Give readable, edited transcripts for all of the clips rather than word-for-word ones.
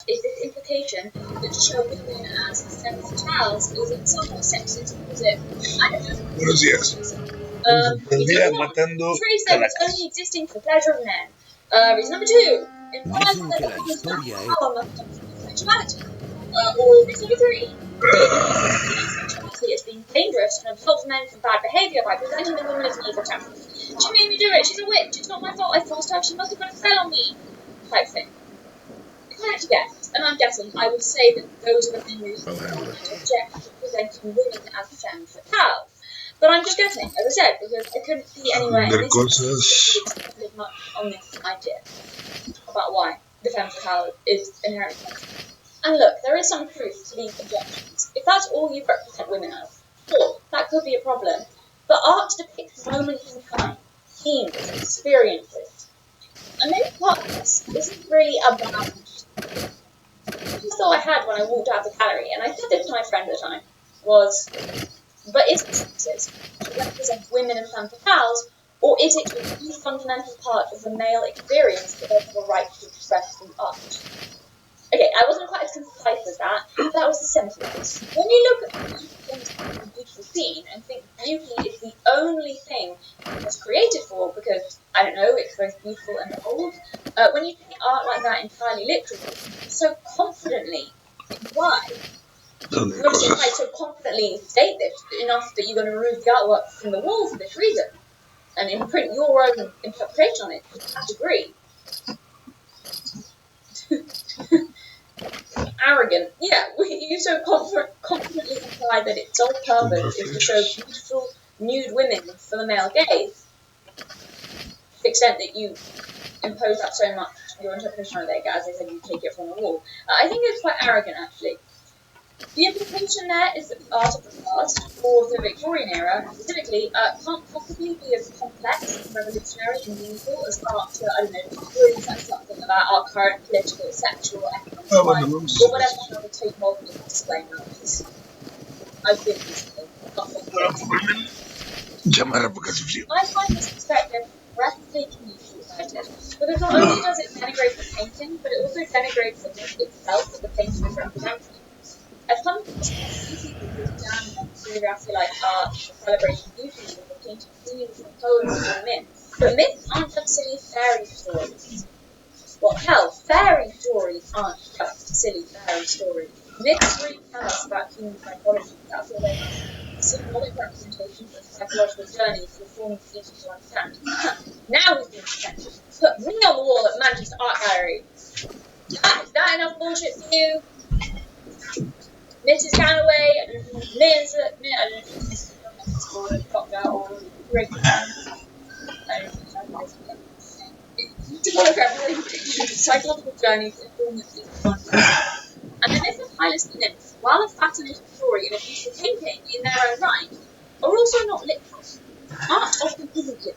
is this implication that to show women as femme fatales is it somewhat sexist? Is it, I don't know. Buenos días. Matando trace them as only existing for the pleasure of men. Reason number 2, implies that the woman's power must come from sexuality. Or reason number 3, sexuality as being dangerous and absolves men from bad behaviour by presenting the woman as an evil temper. She made me do it, she's a witch, it's not my fault, I forced her, she must have got a spell on me, type thing. If I had to guess, and I'm guessing, I would say that those are the main reasons why I object to presenting women as femme fatales. But I'm just guessing, as I said, because I couldn't see anywhere in this expanded much on this idea about why the femme fatale is inherently sexist. And look, there is some truth to these objections. If that's all you represent women as, sure, that could be a problem. But art depicts moments in time, scenes, experiences. And maybe part of this isn't really about the thought I had when I walked out of the gallery, and I said this to my friend at the time, was, but is it sexist to represent women as femme fatales, or is it a key fundamental part of the male experience that they have a right to express through art? Okay, I wasn't quite as concise as that, but that was the sentence. When you look at a beautiful scene and think beauty is the only thing it's created for, because, I don't know, it's both beautiful and bold, when you take art like that entirely literally, so confidently, why? Notice you might so confidently state this enough that you're going to remove the artwork from the wall for this reason, and imprint your own interpretation on it to that degree. Arrogant. Yeah, you so confidently imply that its sole purpose is to show beautiful, nude women for the male gaze. To the extent that you impose that so much, your interpretation of it, as I said, you take it from the wall. I think it's quite arrogant, actually. The implication there is that the art of the past, or the Victorian era specifically, can't possibly be as complex and revolutionary and meaningful as art to, I don't know, really say something about our current political, sexual, economic life, or whatever another take modern display nowadays. I've been recently. I find this perspective breathtakingly short-sighted, because not only does it denigrate the painting, but it also denigrates the myth itself that the painting is representing. As some people damn on curiosity like art, celebrating beauty, and the painting scenes and poems and myths. But myths aren't just silly fairy stories. Well, hell, fairy stories aren't just silly fairy stories. Myths really tell us about human psychology. That's all they are. Symbolic representations of psychological journeys that form the easy to understand. Now he's being protected. Put me on the wall at Manchester Art Gallery. Is that enough bullshit for you? Mrs. Galloway, I don't know if Ms. I don't know if it's Mrs. or Doctor or Rick. I don't know if it's symbolic representations of psychological journeys that form the easy to understand. And the myth of Hylas nymphs, while a fascinating story and a beautiful painting in their own right, are also not literal. Art often isn't literal.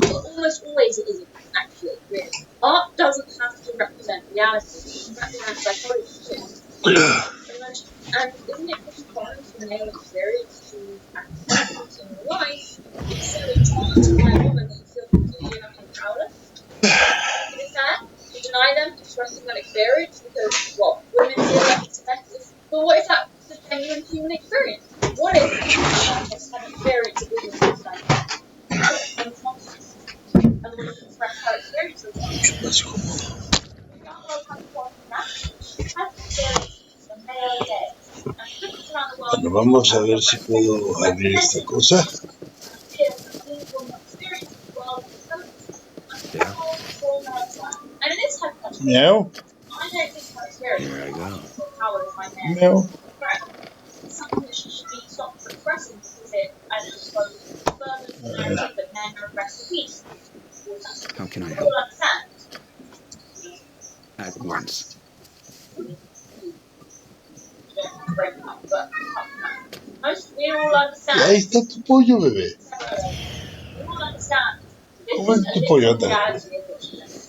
Well, almost always it isn't, actually, really. Art doesn't have to represent reality. It can represent psychology too. And isn't it pretty common for male experience to act in your life? It's so enchanted by a woman that you feel completely enough and powerless. Is it fair to deny them expressing that experience because, well, women feel like it's offensive? But what if that's a genuine human experience? What if has had an experience of being unconscious and the woman can express her experience with it? The artwork has experiences the male gaze and trips around the world. Bueno, vamos a ver si puedo abrir esta cosa. Yeah. Meow. Here I go. Meow. Something that she should be stopped expressing because it, I don't know, furthers the narrative that men are oppressed for peace. How can I help? Understand? At once. We all understand. Y ahí está tu pollo, bebé. We all understand. ¿Cómo es tu pollota?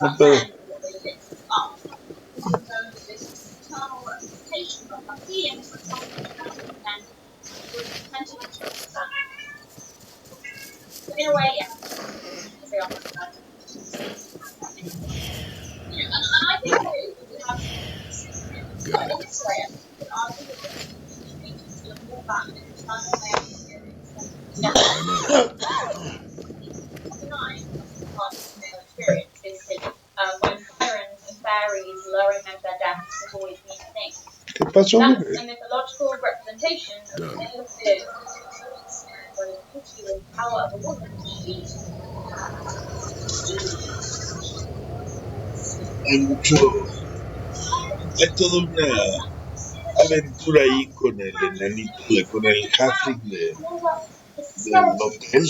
No puedo. In a way, yeah. And I think we have Got it. I'm on it. Experience is silly. When sirens and fairies lowering out their deaths has always been a thing. ¿Qué pasó, That's güey? a mythological representation of the Done. male appears for the beauty and power of a woman. Hay mucho, hay toda una aventura ahí con el enanito, con el halfling del hotel.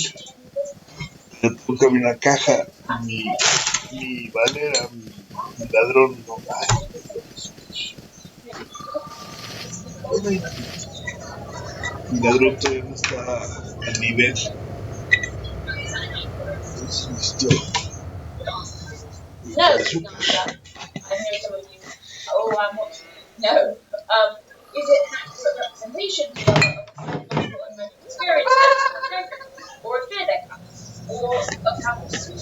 Le toca una caja, mi Valera, mi ladrón, no, mi ladrón todavía no está al nivel. Entonces necesito No, echar it's not azúcar. that. I know some of you. Oh, I'm watching. No. Is it an accurate representation of psychological and mental experience or a fear they have, or of how pursuit of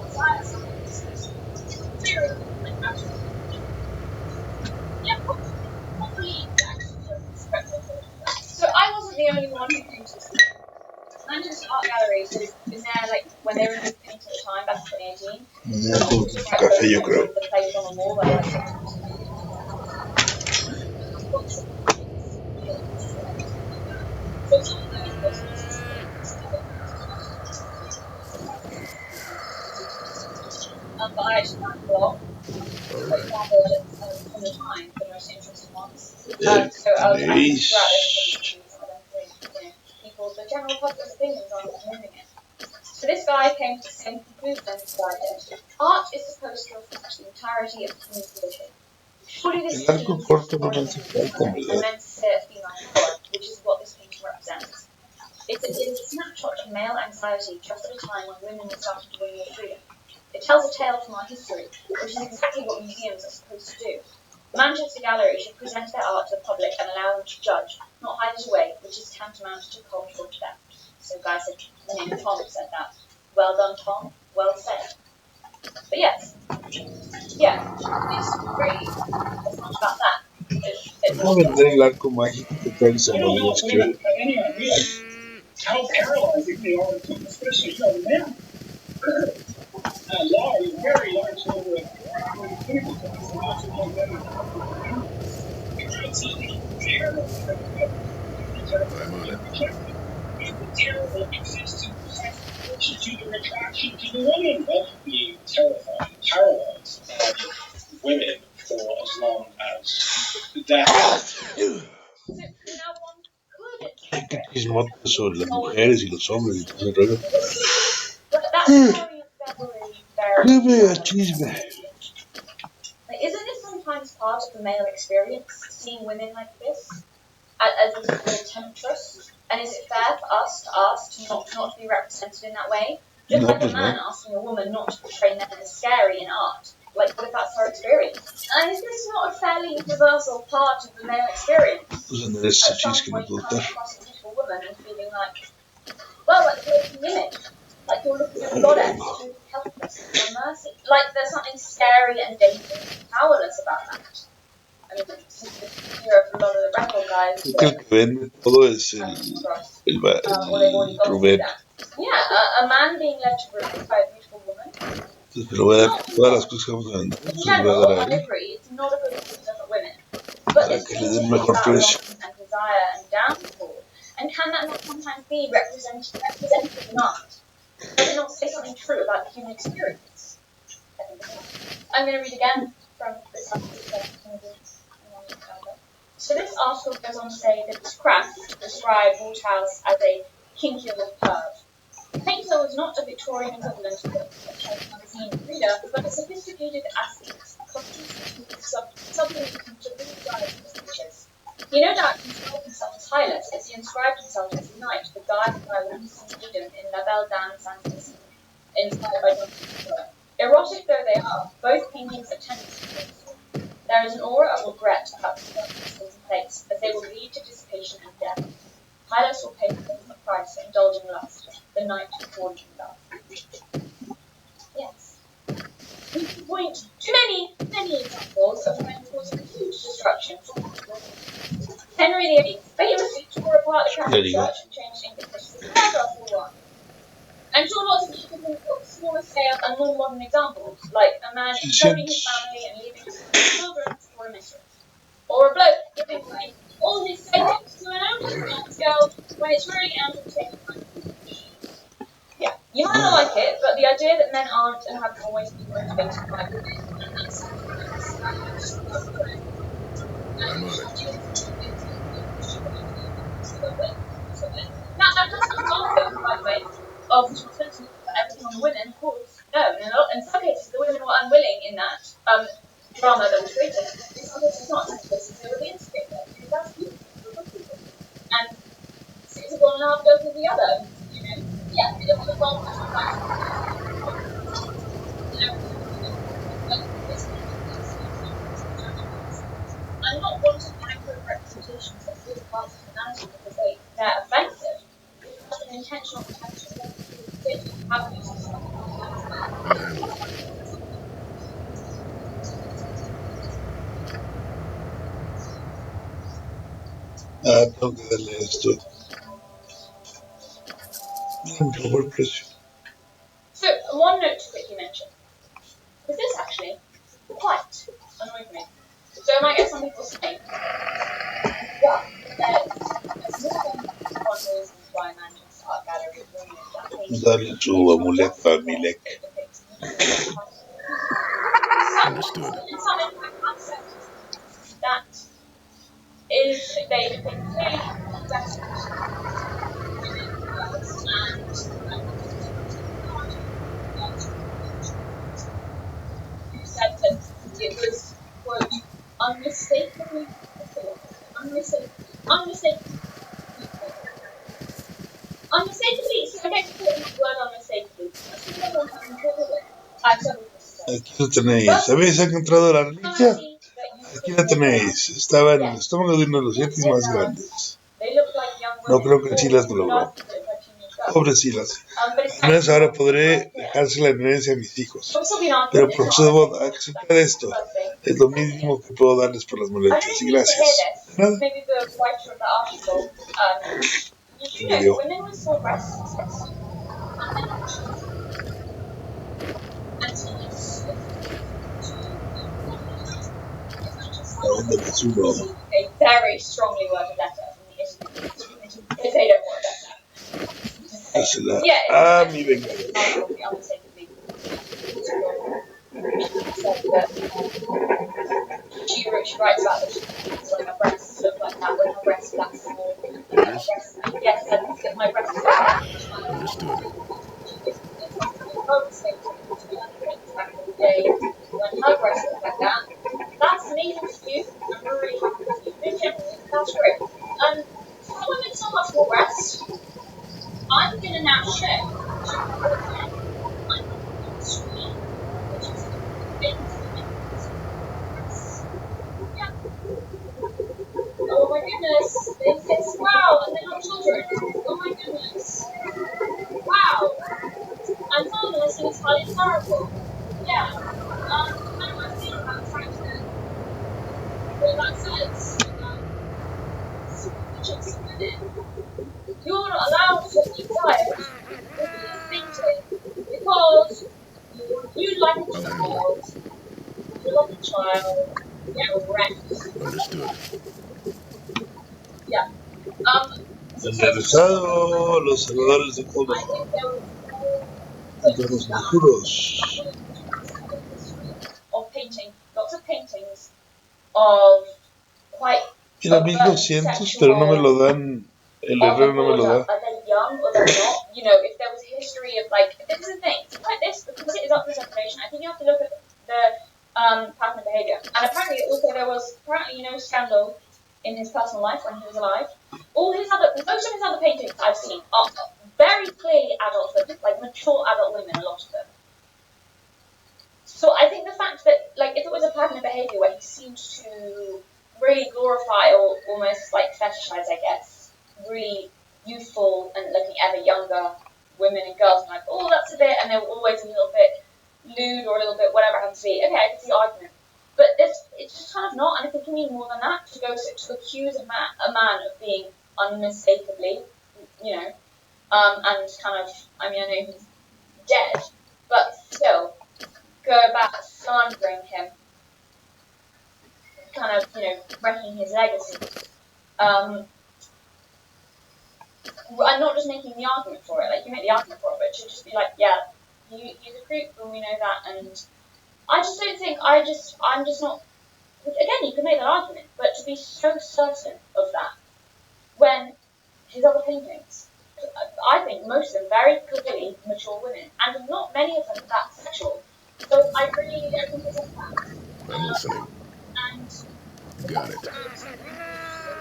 desire sometimes experience like that? Yeah, probably so I wasn't the only one who came to this. Manchester Art Gallery has been there like when they were moving into the time back in 2018. Mañana tengo que ir a café, yo creo. The place on the wall where like but I actually found a blog All that right. gathered from the time the most interesting ones. So I was asking throughout everybody to some of them for people, the general public's opinions on moving it. So this guy came to the same conclusion as I did. Art is supposed to reflect the entirety of the human condition. Surely this El arco corto no me is hace falta, and ¿verdad? meant to say a female power, which is what this painting represents. It is a snapshot of male anxiety just at a time when women were starting to win more freedom. It tells a tale from our history, which is exactly what museums are supposed to do. The Manchester Gallery should present their art to the public and allow them to judge, not hide it away, which is tantamount to cultural theft. So guy said, the name Tom said that. Well done, Tom. Well said. But yes, yeah, it's great. It's not about that. Voy a vender el arco mágico que trae San Rodríguez, creo. Any idea how paralyzing they are, especially young men. Large, very large number of people I'm on it. the terrible existence to the attraction to the women. Well, being terrified, paralyzed by women for as long as that. Hay que chismotas sobre las mujeres y los hombres y todo ese rollo. But that story is very ¡Qué vea chisme! like, isn't this sometimes part of the male experience, seeing women like this as a little temptress? And is it fair for us to ask not to be represented in that way? Just No, like pues a man no. asking a woman not to portray men as scary in art. Like, what if that's her experience? And is this not a fairly universal part of the male experience? Pues andar ese At some chis que no point, puedo coming estar. across a beautiful woman and feeling like, well, like you're an image. Like you're looking at a goddess who's helpless, for mercy. Like there's something scary and dangerous and powerless about that. I mean, you're a lot of the rebel guys. Creo que el que vende todo es Or they've already el got Rubén. that. Yeah, a man being led to ruin by a beautiful woman. Entonces, pero voy a dar todas las cosas que vamos a vender. In Se las voy a general, dar a I él agree, it's not a good thing for women. But para this que le den painting is mejor about precio. longing and desire and downfall. And can that not sometimes be represented in art? Does it not say something true about the human experience? I'm going to read again from this article. So this article goes on to say that this craft described Waterhouse as a kinky little perv. The painter was not a Victorian equivalent of a magazine reader, but a sophisticated athlete, conscious of something to visualize his pictures. He no doubt described himself as Hylas, as he inscribed himself as a knight, the guide by Winston Eden in La Belle Dame Sans inspired by John Keats. Erotic though they are, both paintings are tender. There is an aura of regret about the circumstances in place, as they will lead to dissipation and death. Hylas will pay the ultimate price for indulging lust, the knight who forged in love. Yes. We can point to many examples of men causing huge destruction really any famously tore apart the There Catholic you go. Church and changed English history forever for one. I'm sure lots of you can think of smaller scale and more modern examples, like a man imploding his family and leaving his children for a mistress. Or a bloke giving away all his savings to an out-of-class girl when it's really out of taking money. Yeah, you might not like it, but the idea that men aren't and haven't always been motivated by women and that's I'm on it. Now, that doesn't argue, by the way, of responsibility for everything on the women, of course. No, in some cases, the women were unwilling in that drama that was created. In some cases, not. In some cases, they were the instigator. Because that's beautiful. And six of one and a half goes with the other. You know? Yeah, it was a well-fashioned fight. I'm not wanting accurate representations of all parts of humanity because they're offensive. It's just an intentional attempt to have these I'll handle it. Tengo que darle esto. Por favor, precio. So, one note to quickly mention. Because this actually quite annoyed me. So I might get some people saying, well, there's more than one reason why a man can start gathering women that painting. Dale su amuleto a Milek. Understood. In some impact concepts, that is, they clearly invest women, girls, who said that it was, quote, unmistakably beautiful. Unmistakably. Unmistakably, so I get to put the word unmistakably. That's what I want to include it. I've said this. Aquí lo tenéis. ¿Habéis encontrado la reliquia? Aquí la tenéis. Estaba en el estómago de uno de los yetis más grandes. No creo que Silas lo logró. Pobre Silas. Al menos ahora podré dejársela en herencia a mis hijos. Pero procedo a aceptar esto. Es lo mínimo que puedo darles por las molestias. Y gracias. ¿De nada? Me dio. ¿Dónde vas uno? A very strongly worded letter from the issue if they don't want that. Dásela a mi vengador. She writes about this when her breasts look like that, when her breasts are that small. Orders? Yes, and my breasts are Understood. back in the day when her breasts look like that. That's amazing for you. I'm really happy with you. In general, that's great. Some women so much more breasts. I'm gonna now show oh my goodness, they exist. Wow, and they're not children. Oh my goodness. Wow. I'm telling this in Italian terrible. Yeah. How do I feel about the fact that well that says just a minute. You're not allowed to be tired or be fainted because you like a child. You like a child. Get wrecked. Understood. Yeah. Interesado los salvadores de Córdoba. Entre los maduros. Of painting, lots of paintings of quite. Era 1200, pero no me lo dan. El herrero no me lo da. Are they young or they're not? You know, if there was a history of like, this is the thing, like this, because it is up for interpretation, I think you have to look at the pattern of behaviour. And apparently, also there was scandal in his personal life when he was alive. Most of his other paintings I've seen are very clearly adult women, like mature adult women, a lot of them. So I think the fact that, like, if it was a pattern of behaviour where he seemed to really glorify or almost like fetishize, I guess, really youthful and looking ever younger women and girls, and like, oh, that's a bit, and they were always a little bit lewd or a little bit whatever it happens to be. Okay, I can see the argument. But it's just kind of not, and I think you need more than that to go to accuse a man of being unmistakably, you know, and kind of, I mean, I know he's dead, but still, go about slandering him, kind of, you know, wrecking his legacy. And not just making the argument for it, like, you make the argument for it, but to just be like, yeah, he's a creep, and we know that, and I just don't think, I'm just not, again, you can make that argument, but to be so certain of that, when his other paintings, I think most of them very clearly mature women, and not many of them that sexual. So I think it's a fact. I'm listening. And Got it.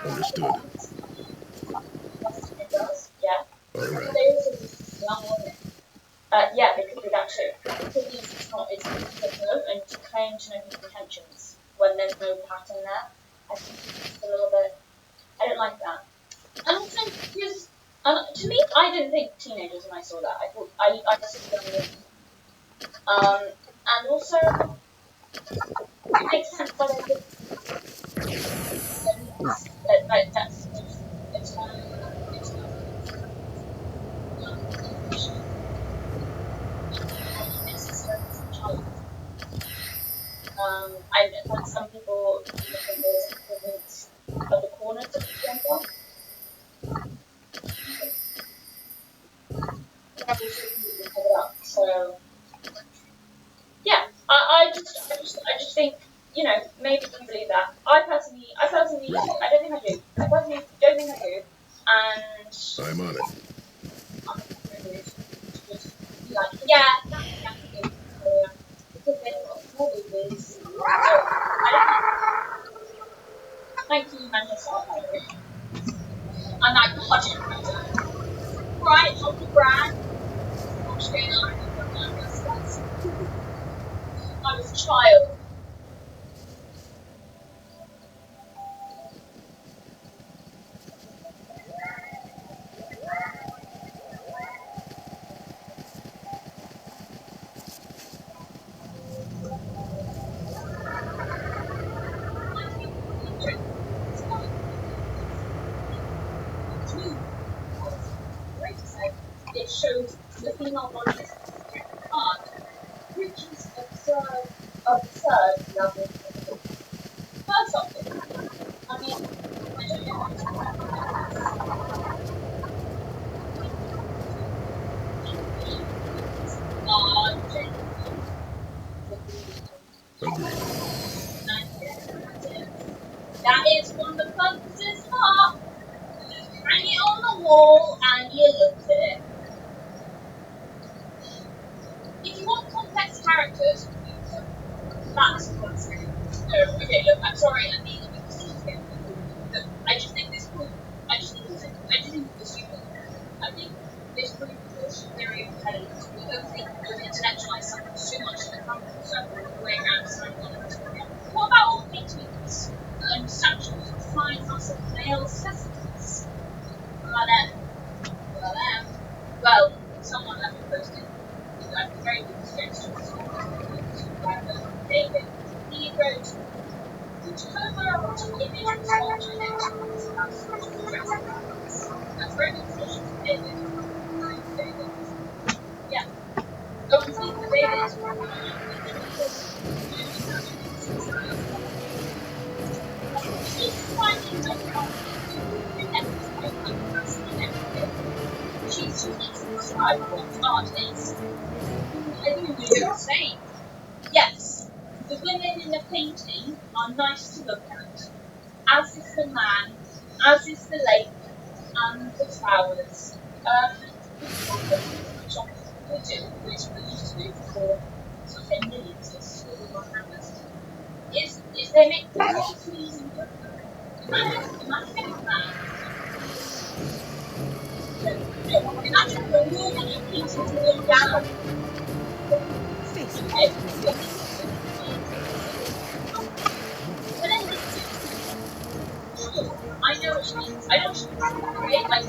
Understood. It does, yeah. All right. They also use young women. Yeah, it could be that too. It could be it's particular and to claim to know his intentions when there's no pattern there. I think it's just a little bit. I don't like that. And also, because to me, I didn't think teenagers when I saw that. I thought I just young women. And also, it makes sense that I could. That's it's not. I know some people think there's equivalents of the corners of the temple. So yeah, I just think, you know, maybe you believe that. I personally, I don't think I do. I personally don't think I do, and I'm on it. like, yeah, that's good. Because then what movies? Thank you, Manchester. I'm like, God, right, Uncle Brad. What's going on? I was a child. It shows the female body is hard, which is absurd level. First off, I mean, I don't know how Agreed. that is one of the purposes of hang it on the wall and you look at it. If you want complex characters, that's constant. No, okay, look, I'm sorry, I mean, look, I just think this group, I just think this stupid. I think this group is very repetitive. We over-intellectualize something so much that it comes in circles way around something. What about all the paintings and statues and flying muscle male specimens? Well, someone that posted a very good sketch of David. He wrote, which cover image that's very good sketch of David. Yeah. Go and see the David. She's described what art is. I think we do the same. Yes, the women in the painting are nice to look at, as is the man, as is the lake, and the flowers. Which we used to do before sort of 10 millions of hammers. Is they make the pleasing look. Imagine that. Imagine the wall that you paint to go down. I know what she means. I know what she means. Right? Like,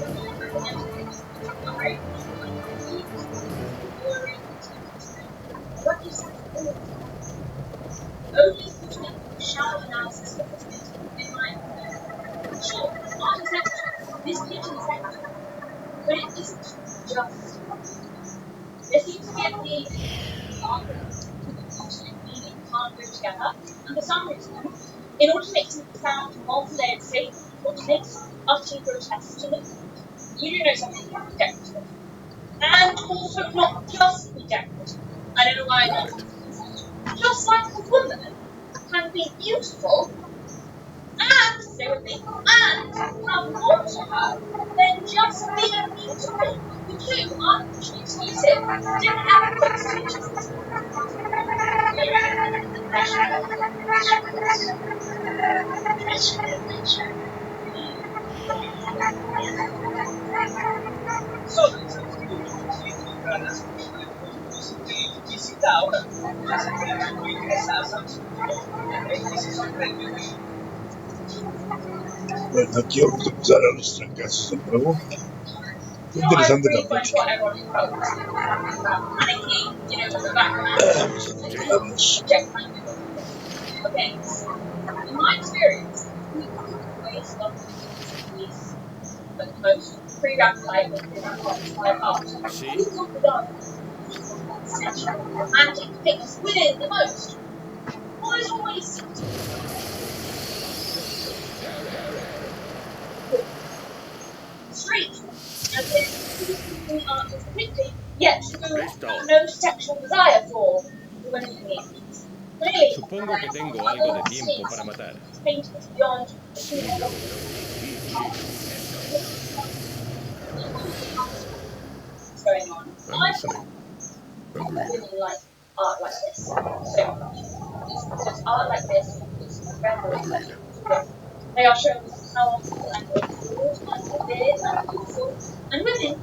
what is that? Only sure, art is necessary. This painting is necessary. But it isn't just. There seems to be a theme in art that content and meaning can't go together, and for some reason, in order to make something sound multi-layered statement, or to make something utterly grotesque to look at, you do know something decorative. And also not just be decorative. I don't know why I Got don't. it. Just like a woman can be beautiful and, stay with me, and have more to her than just being beautiful. The two aren't mutually exclusive. Different aspects to each other. Visita ahora. Ya se queda muy interesada. Bueno, aquí vamos a empezar a los trancazos de nuevo. Fue interesante la plática. Vamos a tratarlos. Okay. In my experience, we always love the most pre-rapid or pre-rapid art. Sí. We love the dark, sensual, romantic pictures within the most. Why is always straight? As in, the art is depicted, yet you Listo. have no sexual desire for the women in the images. Clearly, Supongo que tengo algo de tiempo para matar. paintings beyond the Sigo. what's going on. I'm listening. Agreed. Really like art like this so much. It's because art like this is Agreed. they are shown as powerful and bold and vivid and beautiful, and women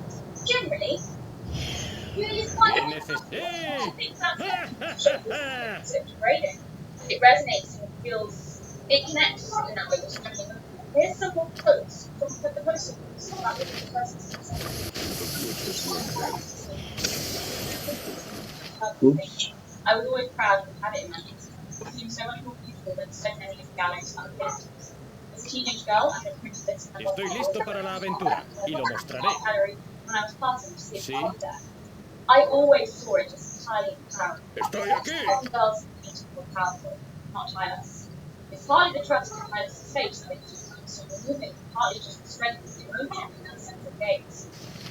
generally really quite ¿Qué I necesito? think that's so degrading. It resonates and it connects in that way with so many women. Here's some more quotes from the poster books about women in persons. Let's switch this work then. Oops. I was always proud to have it in my museum. It seems so much more beautiful than so many of the galleries and paintings. As a teenage girl, I had printed this in my Estoy listo para la aventura y lo mostraré. gallery when I was passing to see if Sí. I was there. I always saw it as entirely empowering. Estoy aquí. Often girls in painting were powerful, not Hylas. It's partly the trust in Hylas' face that makes it so moving, partly just the strength of the emotion in that central gaze.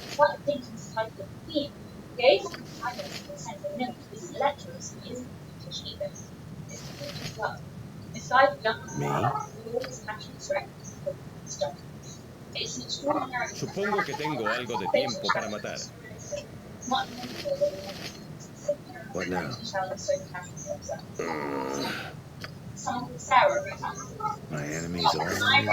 It's like the painting's title of the theme. Gaze on Hylas, the central nymph, isn't lecherous and isn't brutish either. It's brutish love. Inside the young man, with all his passionate strength, it's done. It's an extraordinary. Supongo que tengo algo de tiempo para matar. What now? Someone called Sarah. My enemies all on me.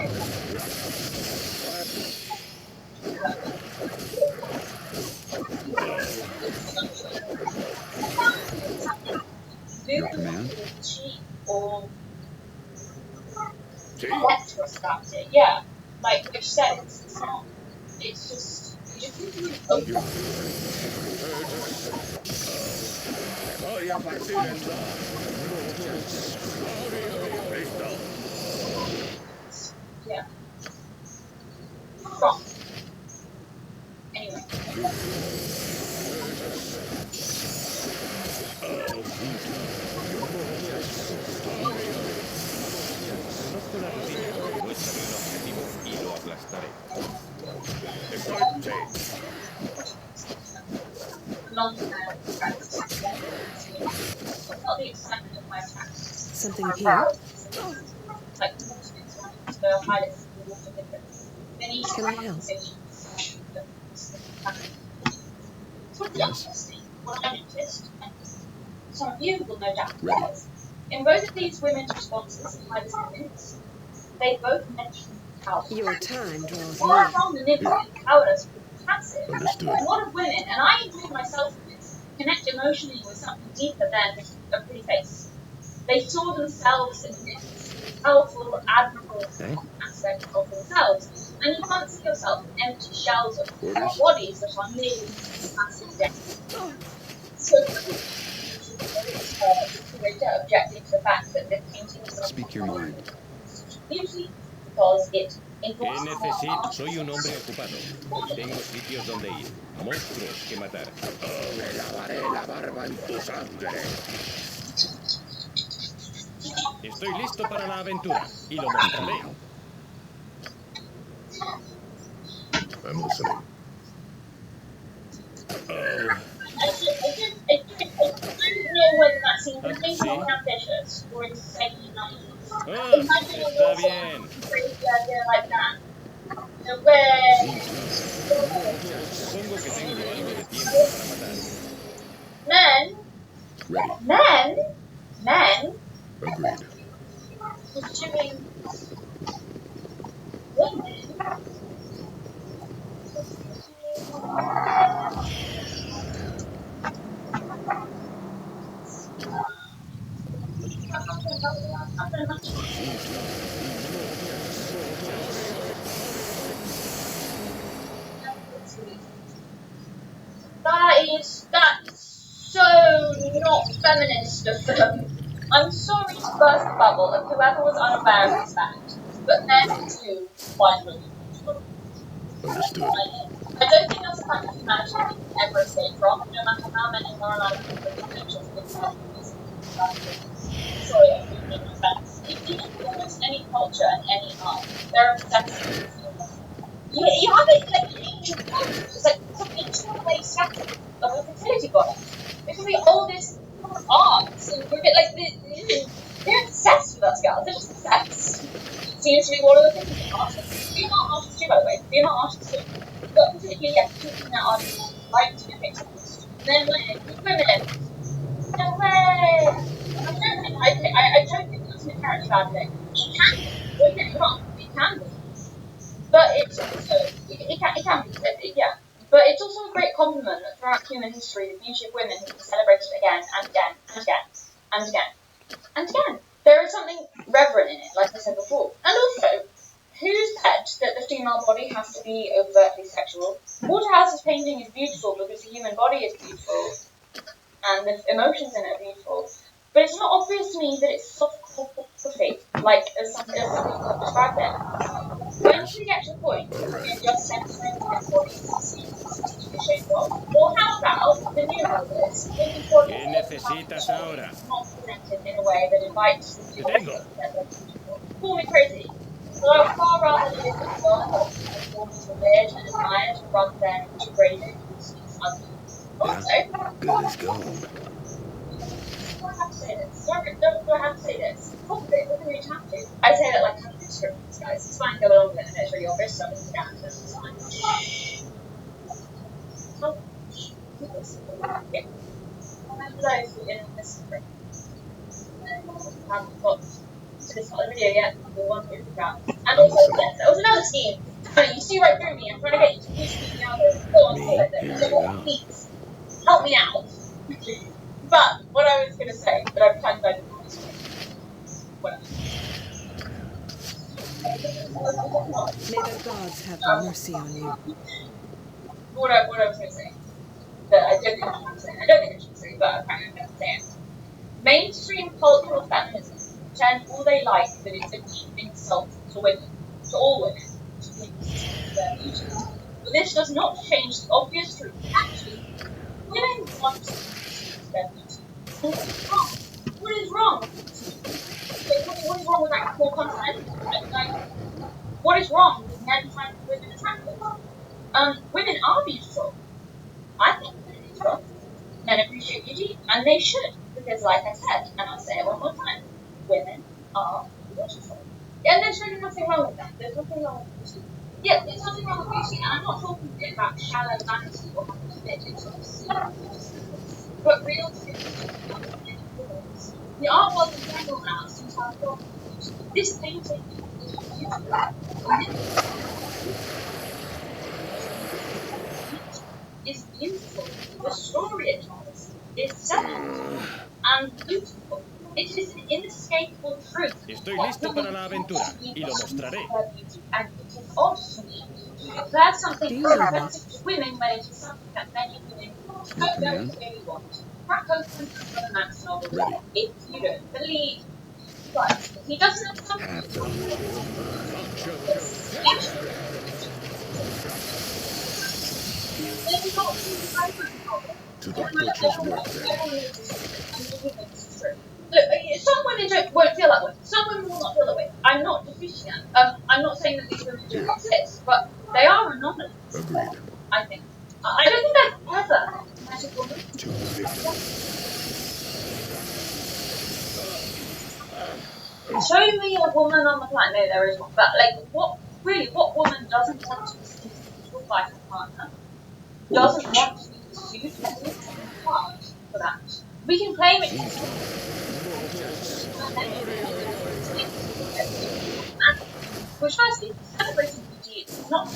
Your command? Or Sí. let's go start it. Yeah. Like which sense? It's not. It's just. You just need to open. Voy a partir en dos. Listo. Yeah. Wrong. Anyway. Conozco la rutina. Muéstrame el objetivo y lo aplastaré. Estoy... Sí. Not the excitement of my attacks. Something here? Like the highlights of the water difference. Then each Can I help? It's really interesting. What I noticed, and some of you will no doubt Ready. guess, in both of these women's responses to Hylas' comments, they both mention cowardice. Your time draws Far near. from the nymph and cowardice being passive, Understood. a lot of women, and I include myself in this, connect emotionally with something deeper than a pretty face. They saw themselves in this powerful, admirable aspect of themselves, and you can't see yourself in empty shells of Orders. bodies that are merely massive death. So, objecting to the fact that the painting is Speak your mind. beauty because it ¿Qué necesito? Soy un hombre ocupado. Tengo sitios donde ir. Monstruos que matar. Me lavaré la barba en tu sangre. Estoy listo para la aventura y lo mostraré. I'm listening. I don't know whether that seems Sí. ambitious or insanely naive. Ah, Imagine a está war bien. crazy idea like that. Where Supongo que tengo algo de tiempo para matar. men Agreed. pursuing women. That's so not feminist of them. I'm sorry to burst the bubble of whoever was unaware of this fact, but men do find women beautiful. Understood. I don't think that's a fact that humanity can ever escape from, no matter how many moralizing potentials it is. Sorry, I don't mean offense. If you look at almost any culture and any art, they're obsessed with females. You have it like in ancient culture. It's like some ancient clay statue of a fertility goddess. It's one of the oldest arts, and we're a bit like they're obsessed with us girls. They're just obsessed. Seems to be one of the things that artists, female artists too, by the way, female artists too. But particularly, yeah, female artists like to depict this. Then women, no way. I don't think that's an inherently bad thing. It can be. Don't get me wrong. It can be. But it's also, it can be, yeah. But it's also a great compliment that throughout human history, the beauty of women has been celebrated again and again and again and again and again. There is something reverent in it, like I said before. And also, who said that the female body has to be overtly sexual? Waterhouse's painting is beautiful because the human body is beautiful and the emotions in it are beautiful. But it's not obvious to me that it's soft pussy, like as some people have described it. When should we get to the point where we're just censoring women's bodies to see to be ashamed of? Or how about the new rulers, women's bodies ¿Qué necesitas ahora? not presented in a way that invites the Te viewer tengo. to get them beautiful? Call me crazy. But I would far rather live in a world where women's bodies are revered and admired rather than degraded and seen as ugly. Also, Good as gold. do I have to say this? Do I have to say this? Probably, but we don't have to. I say that like kind of scripts, guys. It's fine, go along with it, and it's really obvious, so it's down to it's fine. So, yeah. Remember those who in this script. Haven't got to this part of the video yet, the one who forgot. And also, yes, there was another scheme. Tony, you see right through me. I'm trying to get you to do something else. Go on, call it then. Please, help me out. But what I was going to say, that I pretended I didn't want to say. Whatever. May the gods have mercy on you. What I was going to say, that I don't think I should say. I don't think I should say, but apparently I'm going to say it. Mainstream cultural feminism pretend all they like that it's a deep insult to women, to all women, to criticism their beauty. But this does not change the obvious truth. Actually, women want to criticise their beauty. What is wrong? What is wrong? What is wrong with that core content? Like, what is wrong with men finding women attractive? Women are beautiful. I think women are beautiful. Men appreciate beauty, and they should, because like I said, and I'll say it one more time, women are beautiful. And there's really nothing wrong with that. There's nothing wrong with beauty. Yeah, there's nothing wrong with beauty, and I'm not talking about shallow vanity or having to fit into a silly but real beauty. The art world in general now seems to have gone. This painting is beautiful. Is beautiful. The story it tells is seminal and beautiful. It is an inescapable truth. Estoy listo para la aventura y lo mostraré. And it is odd to me to declare something offensive to women when it is something that many women don't really want. Crack open another man's novel if you don't believe. But if he doesn't have something to To the butcher's workbench. Look, some women won't feel that way. Some women will not feel that way. I'm not disputing that. I'm not saying that these women don't exist, but they are anomalous. Agreed. I think. I don't think I've ever met a woman. To victory. Show me a woman on the planet. No, there is one. But like, what woman doesn't want to be seen as beautiful by her partner? Doesn't want to be pursued and works hard for that. We can claim it. Which firstly, celebrating beauty is not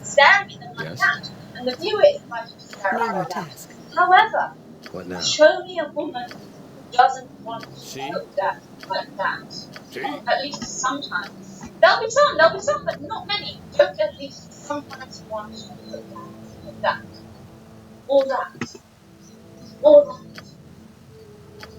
staring at them like that, and the viewer is invited to stare Name at your like that. task. However, What now? show me a woman who doesn't want to See? be looked at like that. See? At least sometimes. There'll be some, but not many. Don't at least sometimes want to be looked at like that. Or that. Or that.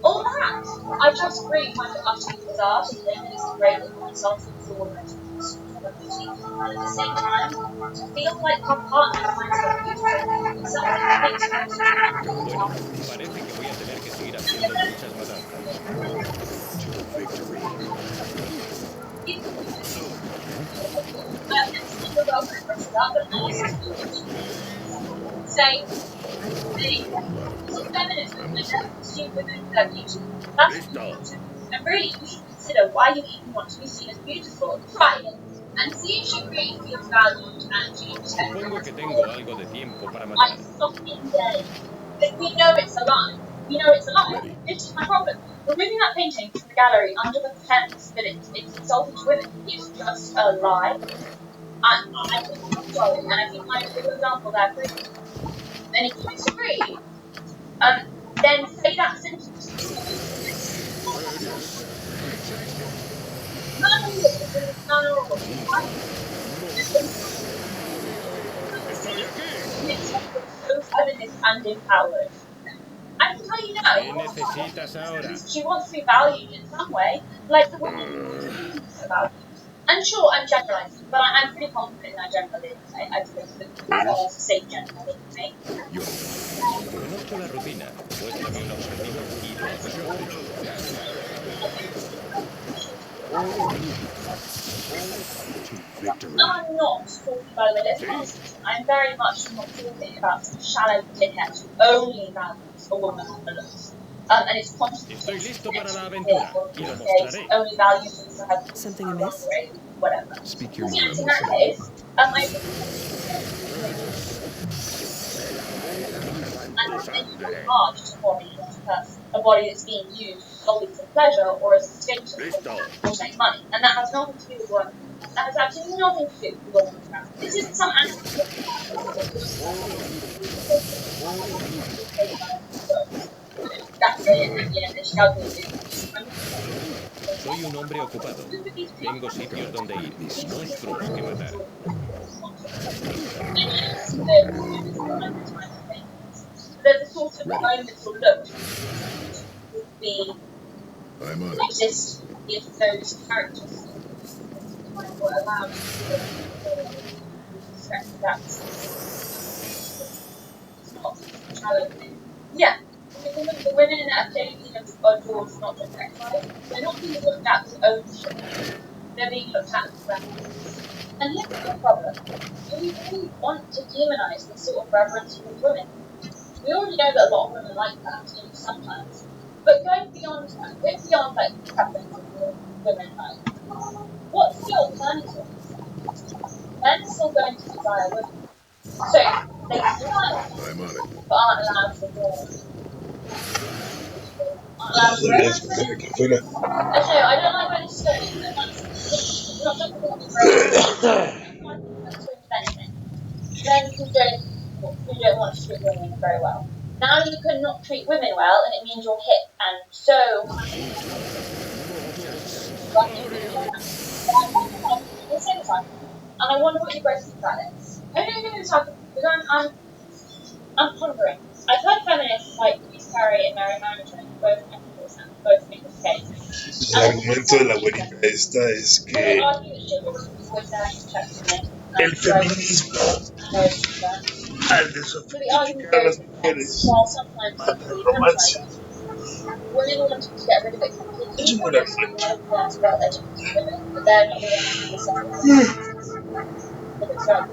All that! I just really find it utterly bizarre to think it's great and consulting for women to pursue her beauty, and at the same time, to feel like her partner finds her beautiful is something that makes her Bueno, parece que voy a tener que seguir haciendo muchas matanzas. To victory. say, A lot of blood. feminism I'm and listening. pursue women with their beauty. That's important. And really, you should consider why you even want to be seen as beautiful. Try it, and see if she really feels valued and she Supongo que tengo algo de tiempo para matar. Icewind Dale. But we know it's a lie. We know it's a lie. Ready. This is my problem. Removing that painting from the gallery under the pretense that it's insulting to women is just a lie. I think I'm sorry, and I think my good example there proves it. And if you disagree, then say that sentence. ¡Estoy aquí! So feminist and empowered. I can tell you now, ¿Qué necesitas ahora? she wants to be valued in some way, like the women who are valued. And sure, I'm generalizing, but I'm pretty confident in that generalization. I think it's a safe generalization. Yo. Conozco la rutina. Muéstrame un objetivo y lo aplico. To victory. I'm not talking, by the way, let's be honest, I'm very much not talking about some shallow dickhead who only values a woman on the looks. And it's constantly Estoy listo para la aventura y lo mostraré. only values her for her Something amiss? whatever. Speak your Yes, mind. in I'm that listening. case, I think it's hard to body a body that's being used solely for pleasure or as a status or to make money. And that has nothing to do with women. That has absolutely nothing to do with women. This isn't some that's it, and yeah, the struggle is Soy un hombre ocupado. Tengo sitios donde ir, monstruos que matar. there's a sort of moments or looks would be I'm on it. exist if those characters were allowed to that's not challenging. Yeah. The women in that activity are drawn not just exercise. They're not being looked at as ownership. They're being looked at as reverence. And here's the problem. Do we really want to demonize this sort of reverence for women? We already know that a lot of women like that, you know, sometimes. But going beyond like preference for women, like, what's the alternative? Men are still going to desire women. So they desire I'm on it. but aren't allowed to go. Debería escoger que fuera. Actually, I don't like where this is going. It's not just men who don't want to treat women very well. Now you cannot treat women well, and it means you're hip and so. At the same time, and I wonder what you guys think about this. No, talking because I'm pondering. I've heard feminists like Louise Carey and Mary Management both make this case. El argumento de la güerita esta es que with that checkpoint. El feminismo al So the argument desofisiticar a las goes that mujeres while sometimes mata el even romance. women wanting to get rid of it completely, Es un buen there's a argumento. lot of plans about educating women, but they're not the ones who decide for themselves.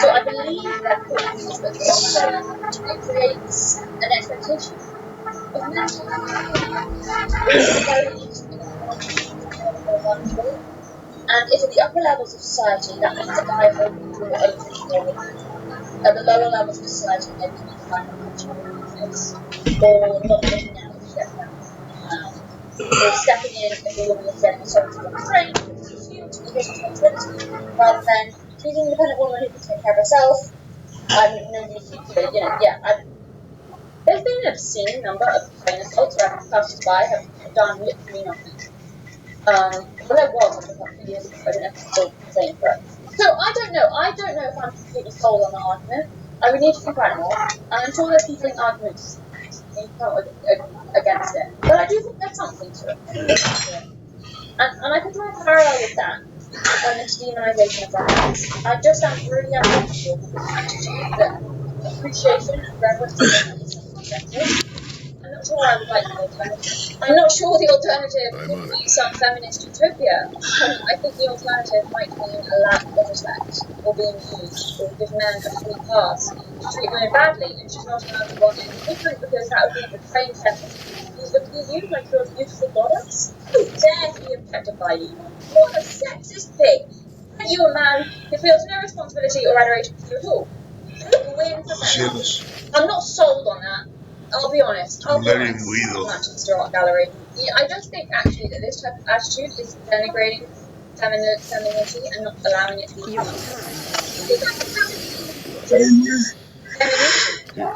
So I believe their point is that they say it creates an expectation of men to have or at the very least an acknowledgement of how they're vulnerable. And if at the upper levels of society that means a guy holding the door open for a woman, at the lower levels of society maybe he means a guy not punching a woman in the face, or not looking out if she gets down or stepping in if a woman is getting assaulted on the train because he feels his responsibility, rather than she's an independent woman who can take care of herself. No need to, there's been an obscene number of train assaults where passers-by have done literally nothing. Well, there was like a couple of years ago. I don't know if it's still the same, but so I don't know. I don't know if I'm completely sold on the argument. I would need to think about it more. And I'm sure there's compelling arguments against it, but I do think there's something to it. And I could draw a parallel with that and the demonisation of reverence. I just am really uncomfortable with this attitude that appreciation and reverence is subjective. I'm not sure I would like the alternative. I'm not sure the alternative would be some feminist utopia. I think the alternative might mean a lack of respect, or being used, or give men a free pass to treat women badly, and she's not allowed to want anything different because that would be a betraying sentence. He's looking at you like you're a beautiful goddess. How dare he objectify you? What a sexist pig! Are you a man who feels no responsibility or adoration for you at all? Big win for feminism. I'm not sold on that. I'll be honest. Very imbuido. Manchester Art Gallery. Yeah, I just think actually that this type of attitude is denigrating femininity and not allowing it to be Your fun. time.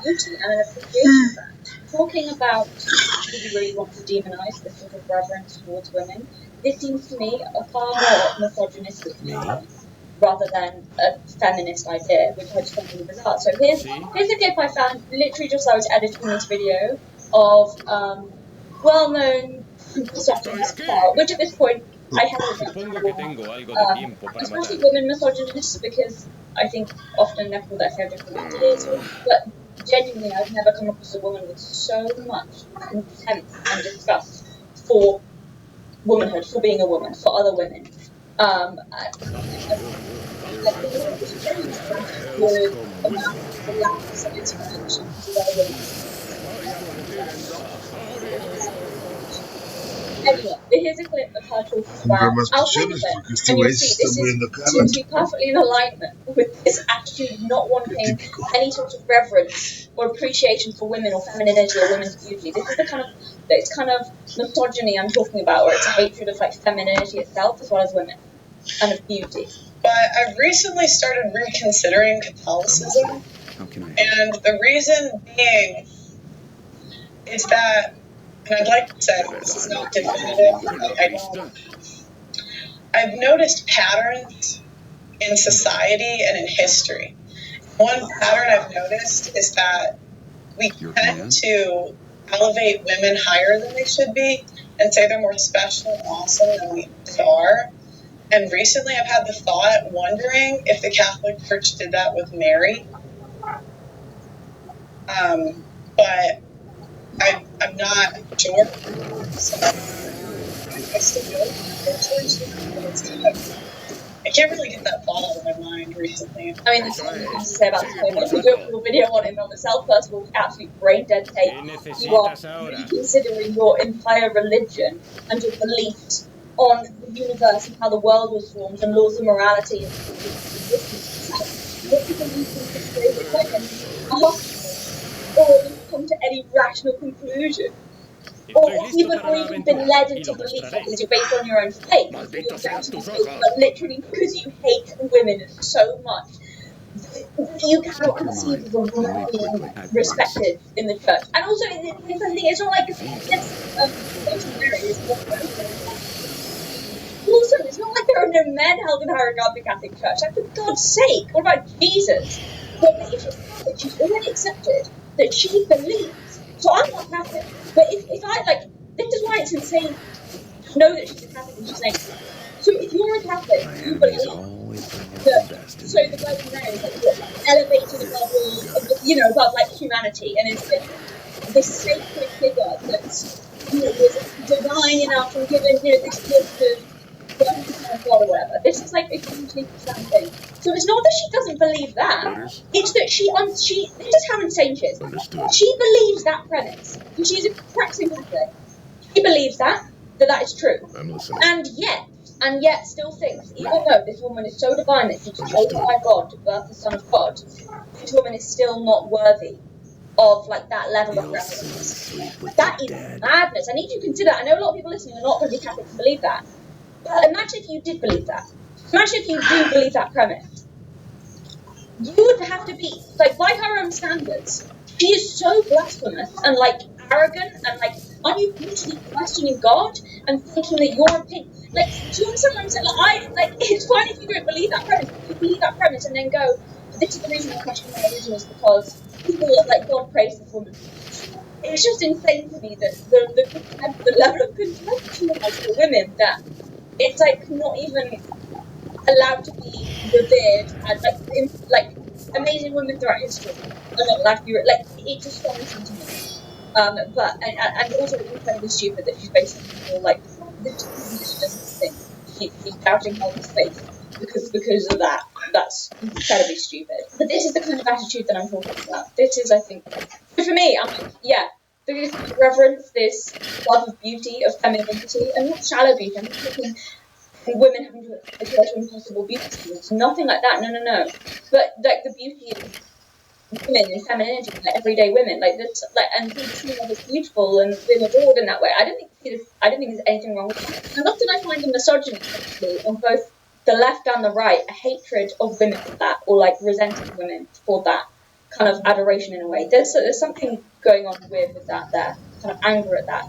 Beauty and an appreciation for that. Talking about do we really want to demonise this sort of reverence towards women, this seems to me a far more misogynistic viewpoint rather than a feminist idea, which I just find really bizarre. So here's a clip I found literally just as I was editing this video of well-known misogynist, which at this point I haven't Supongo que tengo algo de tiempo para especially matar. women misogynists, because I think often therefore they have different ideas, but genuinely I've never come across a woman with so much contempt and disgust for womanhood, for being a woman, for other women. I think it was very with the lack of satisfaction to other women. Anyway, here's a clip of her talking about. I'll take it, and you'll see this seems to be perfectly in alignment with this attitude of not wanting any sort of reverence or appreciation for women or femininity or women's beauty. This is the kind of misogyny I'm talking about, where it's a hatred of like femininity itself as well as women and of beauty. But I've recently started reconsidering Catholicism, and the reason being is that, and I'd like to say this is not definitive, I've noticed patterns in society and in history. One pattern I've noticed is that we tend to elevate women higher than they should be and say they're more special and awesome than we are. And recently I've had the thought, wondering if the Catholic Church did that with Mary. But I'm not sure. So I still go to the church. I can't really get that thought out of my mind recently. I mean, there's so many things to say about this point. If we do a full video on it in of itself, first of all, absolute brain dead take. You are reconsidering your entire religion and your beliefs on the universe and how the world was formed and laws of morality and existence. What people you can persuade women or come to any rational conclusion. Or even been led into belief because you're based on your own faith. But literally because you hate women so much, you cannot conceive of a woman being respected in the church. And also, here's the thing, it's not like also, it's not like there are no men held in high regard in the Catholic Church. Like, for God's sake, what about Jesus? But if she's Catholic, she's already accepted that she believes. So I'm not Catholic, but if I, like, this is why it's insane to know that she's a Catholic and she's saying, so if you're you know, above like humanity, and is like this sacred figure that's, you know, was divine enough and given, you know, this gift of God or whatever. This is like a hugely profound thing. So it's not that she doesn't believe that. Orders? It's that she this is how insane she is. Understood. She believes that premise. And she's a practicing Catholic. She believes that is true. I'm listening. And yet still thinks, even though this woman is so divine that she's chosen by God to birth the Son of God, this woman is still not worthy of like that level of reverence. That is madness. I need you to consider. I know a lot of people listening are not going to be Catholics and believe that. But imagine if you did believe that. Imagine if you do believe that premise. You would have to be, like, by her own standards, she is so blasphemous and, like, arrogant and, like, are you literally questioning God and thinking that your opinion, like, do you understand what I'm saying? It's fine if you don't believe that premise, but if you believe that premise and then go, this is the reason I question my religion is because people, like, God praised this woman. It's just insane to me that the level of contempt she has for women, that it's like not even allowed to be revered as like amazing women throughout history are not allowed to be like, it just astonishing to me. But and also incredibly stupid that she's basically people like this that she doesn't think she's doubting Helga's faith because of that. That's incredibly stupid. But this is the kind of attitude that I'm talking about. This is, I think, for me, I'm like, yeah, this reverence, this love of beauty, of femininity, and not shallow beauty. I'm not talking women having to adhere to impossible beauty standards. Nothing like that. No. But like the beauty of women and femininity, like everyday women, like this, like, and people seeing them as beautiful and being adored in that way. I don't think there's anything wrong with that. And often I find a misogyny actually on both the left and the right, a hatred of women for that, or like resenting women for that kind of adoration in a way. There's something going on weird with that there, kind of anger at that.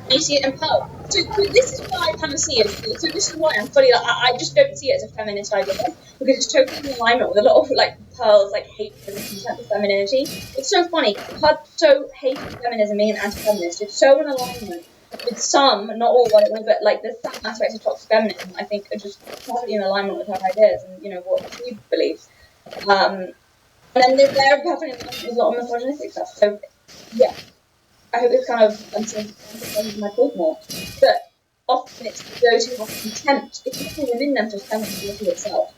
And you see it in Pearl. So this is what I kind of see it. So this is why I'm fully like, I just don't see it as a feminist idea, because it's totally in alignment with a lot of like Pearl's like hatred and contempt of femininity. It's so funny. Her so hates feminism being anti-feminist. It's so in alignment with some, not all, but like there's some aspects of toxic feminism I think are just perfectly in alignment with her ideas and, you know, what she believes. And then they're perfectly in alignment with a lot of misogynistic stuff. So yeah. I hope it's kind of understanding my point more. But often it's those who have contempt, it's people within them for femininity itself,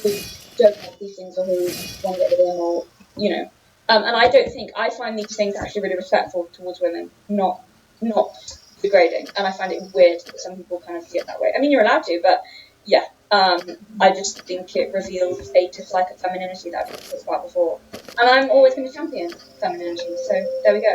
who don't want these things or who want to get rid of them, or, you know. And I find these things actually really respectful towards women, not degrading. And I find it weird that some people kind of see it that way. I mean, you're allowed to, but yeah. I just think it reveals a dislike of femininity that I've talked about before. And I'm always going to champion femininity, so there we go.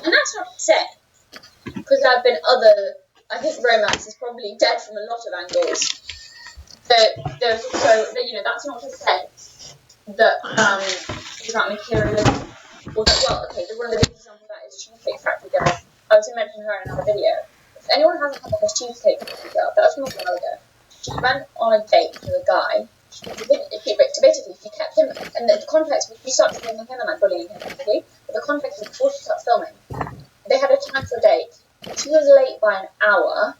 And that's not to say, because there have been I think romance is probably dead from a lot of angles. But there's also, you know, that's not to say that it's about materialism, or that, well, okay, one of the big examples of that is Cheesecake Factory Girl. I was going to mention her in another video. If anyone hasn't come across Cheesecake Factory Girl, that was from a while ago. She went on a date with a guy. Basically, she kept him, and the context was she started filming him and like bullying him, basically. But the context was before she started filming, they had a time for a date. She was late by an hour,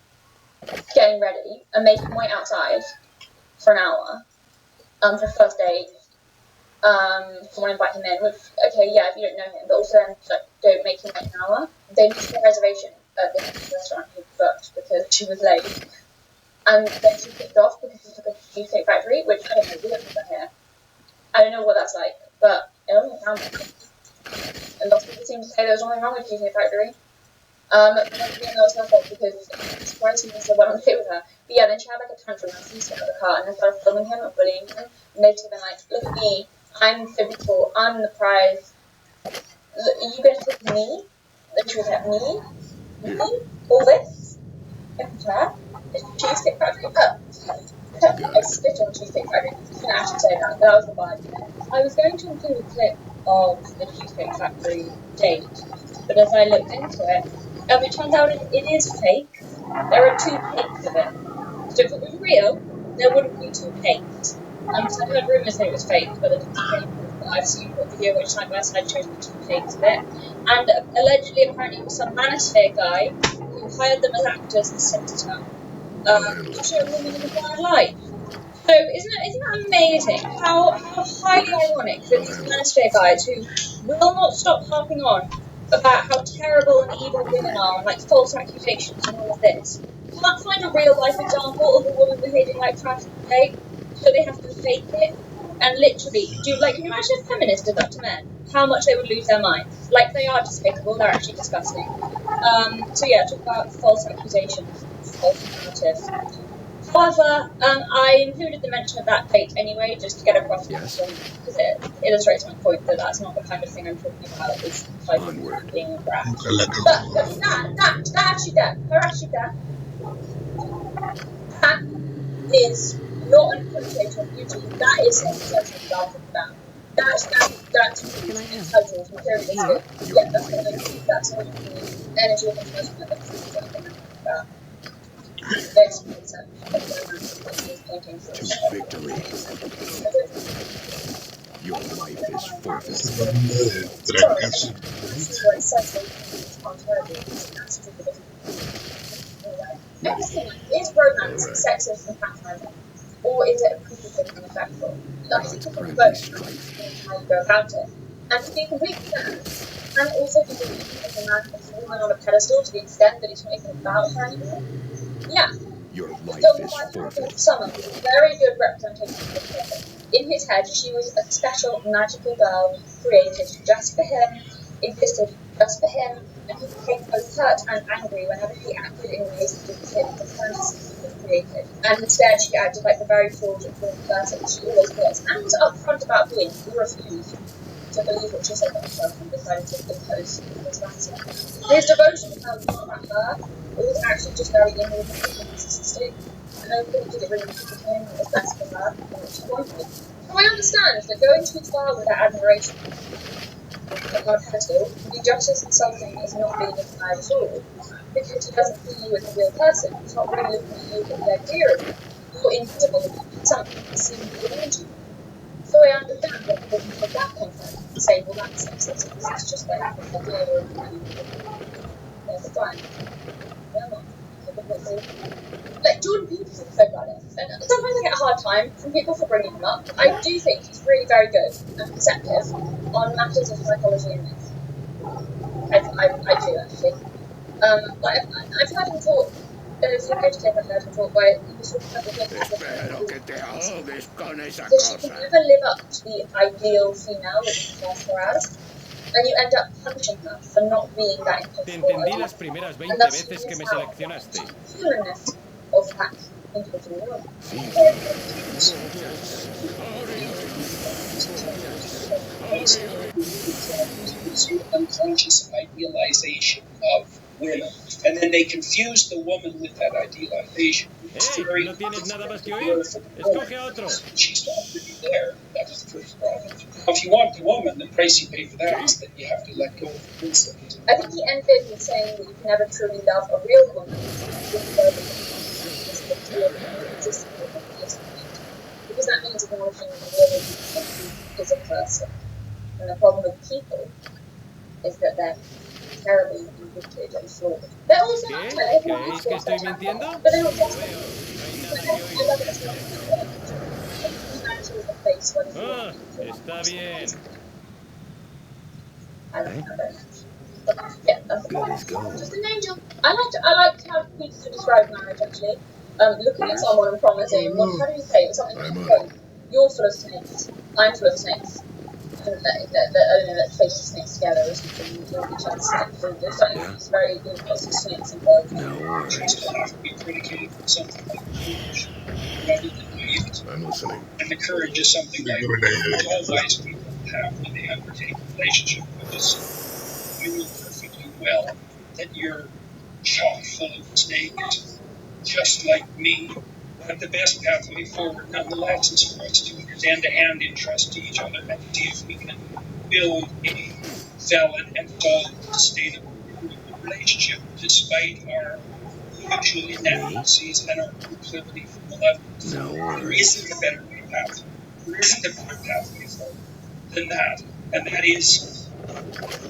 getting ready, and made him wait outside for an hour for a first date. Someone invite him in, which, okay, yeah, if you don't know him, but also then like, don't make him wait an hour. They missed their reservation at the restaurant he booked because she was late. And then she kicked off because she took a Cheesecake Factory, which I don't know, we don't do that here. I don't know what that's like, but it doesn't sound like it. And lots of people seem to say there was nothing wrong with Cheesecake Factory. But then again, that was her fault because it's surprising me so well on the date with her. But yeah, then she had like a tantrum and she got out of the car and then started filming him and bullying him. And they'd been like, look at me, I'm so beautiful, I'm the prize. Look, are you going to take me? Then she was like, me? All this? And her? It's Cheesecake Factory? I spit on Cheesecake Factory. I didn't actually say that, but that was the vibe. I was going to include a clip of the Cheesecake Factory date, but as I looked into it, it turns out it is fake. There are 2 takes of it. So if it was real, there wouldn't be 2 takes. So I heard rumours that it was fake, but there's 2 takes. I've seen the video which side by side shows the two fakes of it. And allegedly, apparently, it was some manosphere guy who hired them as actors and sent it out to show women in the blind light. So isn't that amazing? How highly ironic that these manosphere guys who will not stop harping on about how terrible and evil women are, and like false accusations and all of this, can't find a real life example of a woman behaving like trash today, so they have to fake it and literally do like. Can you imagine if feminists did that to men? How much they would lose their minds. Like they are despicable. They're actually disgusting. So yeah, talk about false accusations, false narratives. However, I included the mention of that date anyway, just to get across my point, because it illustrates my point that that's not the kind of thing I'm talking about, is like being a brat. But that actually there, her actually there, that is not an appreciation of beauty, that is self-possession that I'm talking about. That's entitled, materialistic. Yeah, that's what I mean. That's what I mean. Energy of entitlement, that's what I'm talking about. There's Victory. Your life is forfeit. Is romance sexist and patronizing, or is it appreciative and respectful? I think it can be both, how you go about it. And to be completely fair, can it also be believed that the man puts a woman on a pedestal to the extent that it's not even about her anymore? Yeah. Your life is forfeit. Summer was a very good representation of this topic. In his head, she was a special, magical girl created just for him, existed just for him, and he became both hurt and angry whenever he acted in ways that didn't fit the fantasy he was created. And instead, she acted like the very flawed and flawed person she always was, and was upfront about being. He refused to believe what she said about herself and decided to impose his fantasy. His devotion to how he felt about her was actually just very inward and narcissistic. And nobody did it really to him what was best for her and what she wanted. So I understand that going too far with that admiration on a pedestal can be just as insulting as not being admired at all, because he doesn't see you as a real person. He's not really looking at you with the idea of you. You're invisible, something that seems beyond you. So I understand that people can take that concept and say, well, that's sexist, because it's just like the idea of there's a fine. Like Jordan Peterson spoke about it, and sometimes I get a hard time from people for bringing him up. I do think he's really very good and perceptive on matters of psychology and myth. I do actually. Like I've heard him talk. There's a good clip I've heard him talk where he was talking about the thing that she can never live up to the ideal female that you cast her as. And you end up punishing her for not being that impossible. Te entendí las primeras 20 veces que me seleccionaste. Humanness of that individual woman. Unconscious idealization of women, and then they confuse the woman with that idealization. Hey, no tienes nada más que oír. Escoge a otro. She's not really there. That is the first problem. If you want the woman, the price you pay for that is that you have to let go of the instinct. I think he ended with saying that you can never truly love a real woman because that means acknowledging the real woman is a person. And the problem with people is that they're terribly and wicked and flawed. They're also not ¿Creéis que estoy mintiendo? but they're not just I love it as well. Humanity is the place where the está bien. I like that very much. Yeah, that's just an angel. I liked how Peter described marriage actually. Looking at someone and promising, well, how do you say it? Something like, you're full of snakes, I'm full of snakes. And let's face the snakes together or something. You know, each other's snakes. So there's something that's very good for snakes involved. I'm listening. And the courage is something like all wise people have when they undertake a relationship, because you know perfectly well that you're chock full of snakes, just like me. But the best pathway forward, nonetheless, is for us to use hand-to-hand in trust to each other and see if we can build a valid and solid, sustainable relationship despite our usual inadequacies and our proclivity for malevolence. There isn't a better way pathway. There isn't a better pathway forward. than that, and that is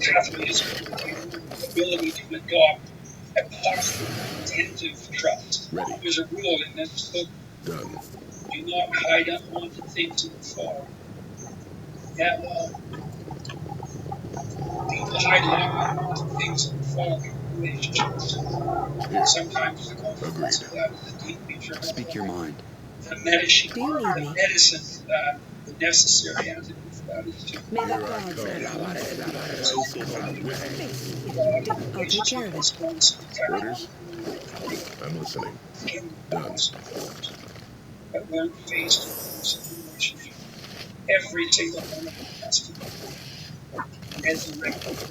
Catholicism, the ability to adopt a posture of attentive trust. Ready. There's a rule in this book: Done. do not hide unwanted things in the fog. Yeah, well, people hide unwanted things in the fog in relationships. Here. Sometimes the consequence Agreed. of that is a deeply traumatic Speak your mind. the medicine, Do you need the me? medicine for that, the necessary antidote for that is to May the Here I gods come. have mercy. Hell's come with me. I'll take care of it. Orders? I'm listening. Done. But when faced with a relationship, every single one of them has to be resurrected. To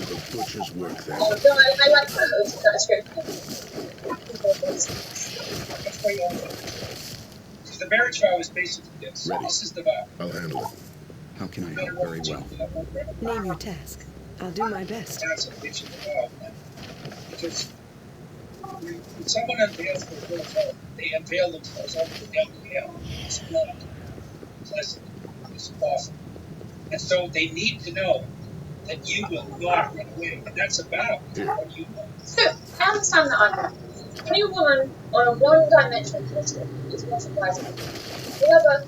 the butcher's work then. Oh, no, I like that script. It's pretty Because the marriage vow is basically this. Ready. This is the vow. I'll handle it. How can I help? Very well. Name your task. I'll do my best. That's what makes it the vow. Because when someone unveils their full self, they unveil themselves out of the devil hell. It's not pleasant. It's awful. And so they need to know that you will not run away. And that's a vow. What you know. So, I understand that argument. Any woman on a one-dimensional pedestal is not surprising. However,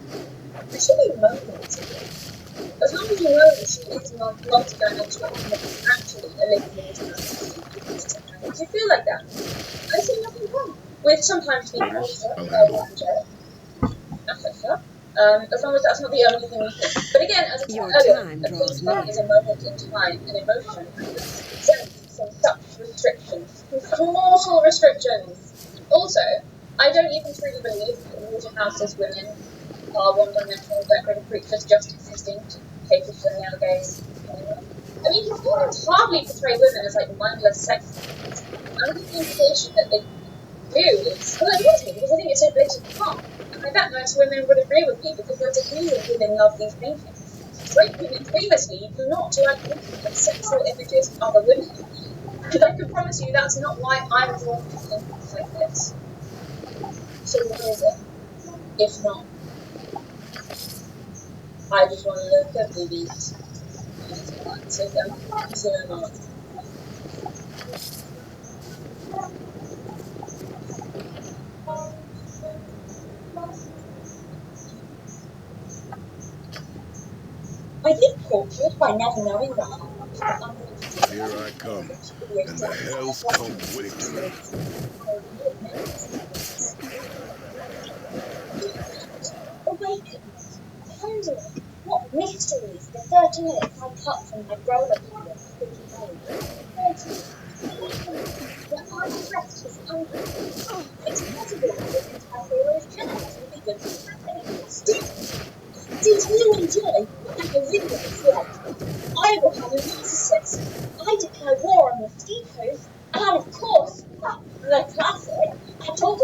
there should be moments of it. As long as you know that she is multi-dimensional and that it's actually a living multi-dimensional, if you feel like that, I see nothing wrong with sometimes being Orders? also I'll very handle it. angelic. Etc. As long as that's not the only thing you think. But again, as I said Your earlier, time a draws feedback near. is a moment in time, an emotion that's exempt from such restrictions, from mortal restrictions. Also, I don't even truly believe that in Waterhouse's women are one-dimensional decorative creatures just existing to cater to the male gaze. I mean, you can't hardly portray women as like mindless sex things. And the implication that they do is, well, it annoys me because I think it's so blatantly wrong. And I bet most women would agree with me because there's a reason women love these paintings. Straight women famously do not like looking at sexual images of other women. And I can promise you that's not why I'm drawn to paintings like this. So what is it? If not, I just want to look at movies. So thank you so much. I get tortured by never knowing that I'm going to Here I come. And the hell's come with me. Awakenings, pondering what mysteries the 30 minutes I cut from my rollercoaster could contain. Where I pressed his ankle. It's possible that this entire hero's genitals will be good for happening. Since you enjoy like a video vlog, I will have a narcissist. I declare war on mosquitoes, and of course, the classic, I talk.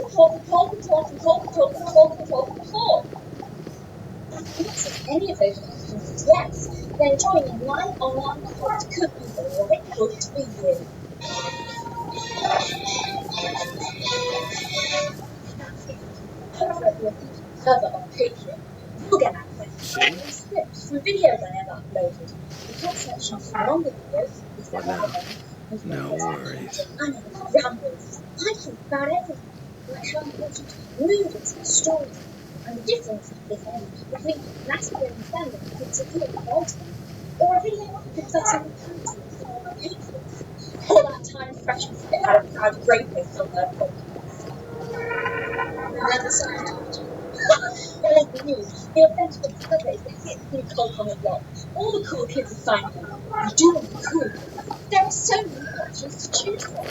If any of those questions is yes, then joining my online course could be the right choice for you. Over at the official server on Patreon, you'll get access to all scripts from videos I ever uploaded. The top section for longer videos is the album, with No worries. unedited rambles. I talk about everything, like how important movies and stories and the difference, if any, between masculine and feminine and secure adulting, or a video discussing the country of former patriots. All that time fresh and fit out of proud rapists on their podcast. The other side of it. Old news, the authentic surveys, the hit new cult on the block. All the cool kids are signing up. You do want to be cool. There are so many options to choose from.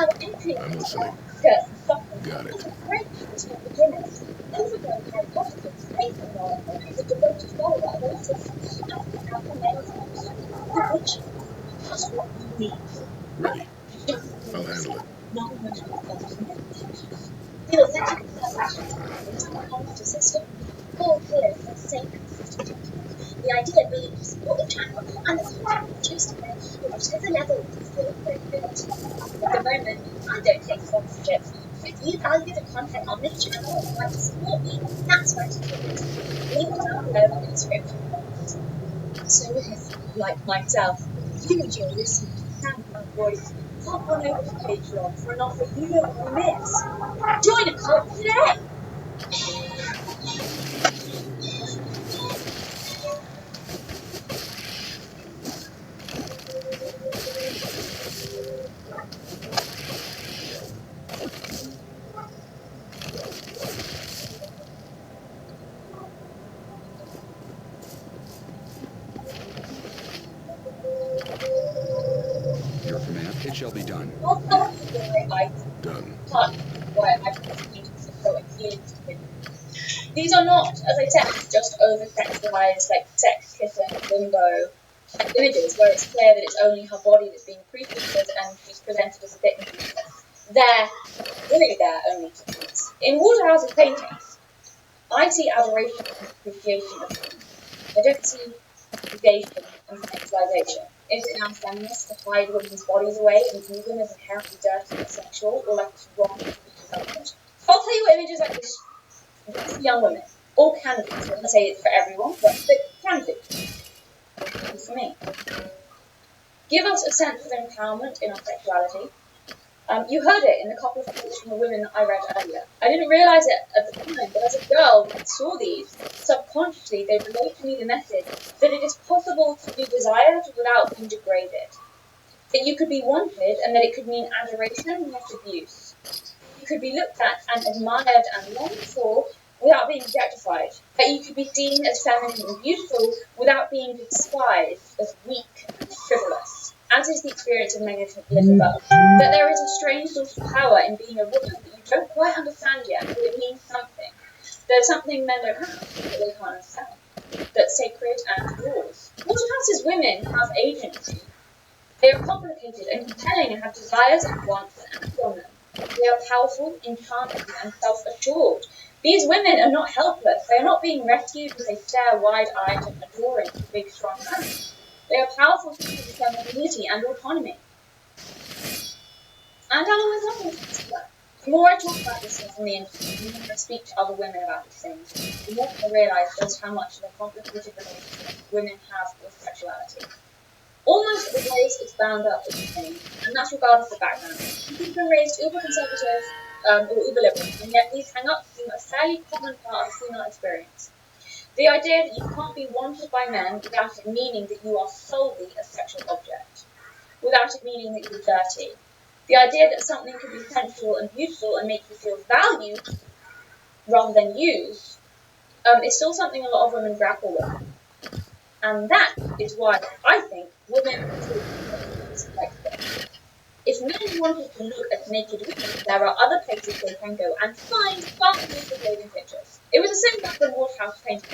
Our entry I'm listening. skirts and stockings. Got it. It's a great package for beginners. Overgrown Harry Potter kids, faithful Nolan, who's a devoted follower of Oasis, and the alpha males The Witcher. Just what you need. Ready. I'll handle it. The authentic computer system, all clear for safe and consistent content. The idea being to support the channel and the content produced in it, whatever level you feel appropriate. At the moment, I don't take sponsorships, so if you value the content on this channel and would like to support me, that's where to do it. Link down below in the description box. So if, like myself, you enjoy listening to the sound of my voice, hop on over to Patreon for an offer you don't want to miss. Join a cult today! Your command. It shall be done. Well, that's why I Done. partly why I think these paintings are so appealing to women. These are not, as I said, just over-sexualized, like sex-kissing, limbo type images where it's clear that it's only her body that's being pre-featured and she's presented as a bit useless. They're really there only to please. In Waterhouse's paintings, I see adoration and appreciation of women. I don't see negation and sexualization. Is it now feminist to hide women's bodies away and view them as inherently dirty and sexual, or like it's wrong to be development? I'll tell you what images like this for young women, or can do. I wouldn't say it's for everyone, but it can do. For me. Give us a sense of empowerment in our sexuality. You heard it in the couple of quotes from the women that I read earlier. I didn't realise it at the time, but as a girl that saw these, subconsciously they relate to me the message that it is possible to be desired without being degraded. That you could be wanted and that it could mean adoration, not abuse. You could be looked at and admired and longed for without being objectified. That you could be seen as feminine and beautiful without being despised as weak and frivolous. As is the experience of Megan Elizabeth, that there is a strange sort of power in being a woman that you don't quite understand yet, but it means something. There's something men don't have, that they can't understand. That's sacred and yours. Waterhouse's women have agency. They are complicated and compelling and have desires and wants and act on them. They are powerful, enchanting, and self-assured. These women are not helpless. They are not being rescued as they stare wide-eyed and adoring at the big, strong man. They are powerful seekers of femininity and autonomy. And I'll always love them for that. The more I talk about this stuff on the internet, the more I speak to other women about these things, the more I realise just how much of a complicated relationship women have with sexuality. Almost always it's bound up with the same, and that's regardless of background. People have been raised uber-conservative or uber-liberal, and yet these hang-ups seem a fairly common part of female experience. The idea that you can't be wanted by men without it meaning that you are solely a sexual object, without it meaning that you're dirty. The idea that something can be sensual and beautiful and make you feel valued rather than used is still something a lot of women grapple with. And that is why I think women like this. If men wanted to look at naked women, there are other places they can go and find far more degrading pictures. It was the same back when Waterhouse painted.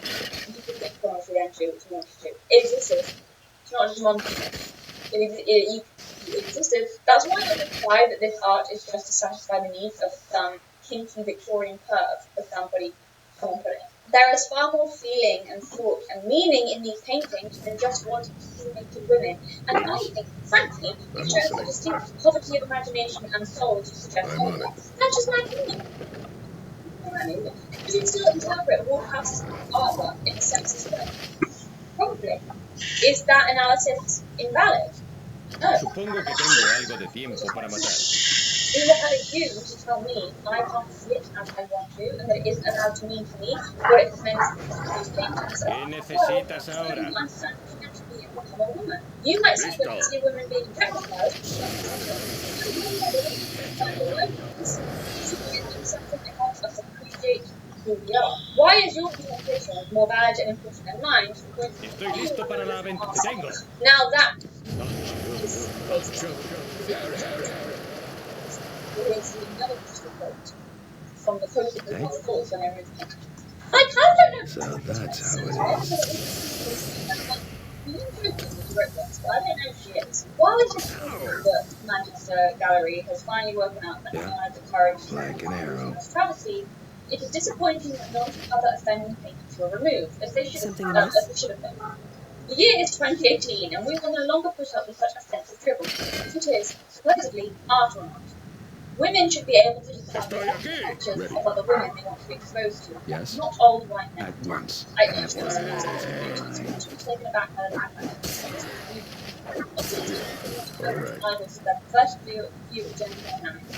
You could get pornography then too, if you wanted to. It existed. It's not just monsters. It existed. That's why I don't buy that this art is just to satisfy the needs of some kinky Victorian perv, as someone put it. There is far more feeling and thought and meaning in these paintings than just wanting to see naked women. And I think, frankly, it shows a distinct poverty of imagination and soul to suggest otherwise. That's just my opinion. Could you still interpret Waterhouse's artwork in a sexist way? Probably. Is that analysis invalid? No. Supongo que tengo algo de tiempo para matar. We will have it you to tell me I can't see it as I want to, and that it isn't allowed to mean to me what it has meant to these paintings. ¿Qué necesitas ahora? I understand what you meant to be and become a woman. You might say that I see women being objectified. Something that helps us appreciate who we are. Why is your interpretation more valid and important than mine? Estoy listo para la aventura. Tengo. Now that from the post of the thoughts and everything. I kind of don't know. So that's how it is. I don't know if she is. While it is true that Manchester Gallery has finally woken up and had the courage to Like an arrow. travesty, it is disappointing that none of the other offending paintings were removed, as they should have been. The year is 2018, and we will no longer put up with such a sense of tribble, if it is supposedly art or not. Women should be able to decide Estoy what aquí. cultures Ready. of other women they want to be exposed to. Yes. Not old white men. At once. I Have was fun. taken aback by the fact that Here. All right. I was the first view of gender dynamics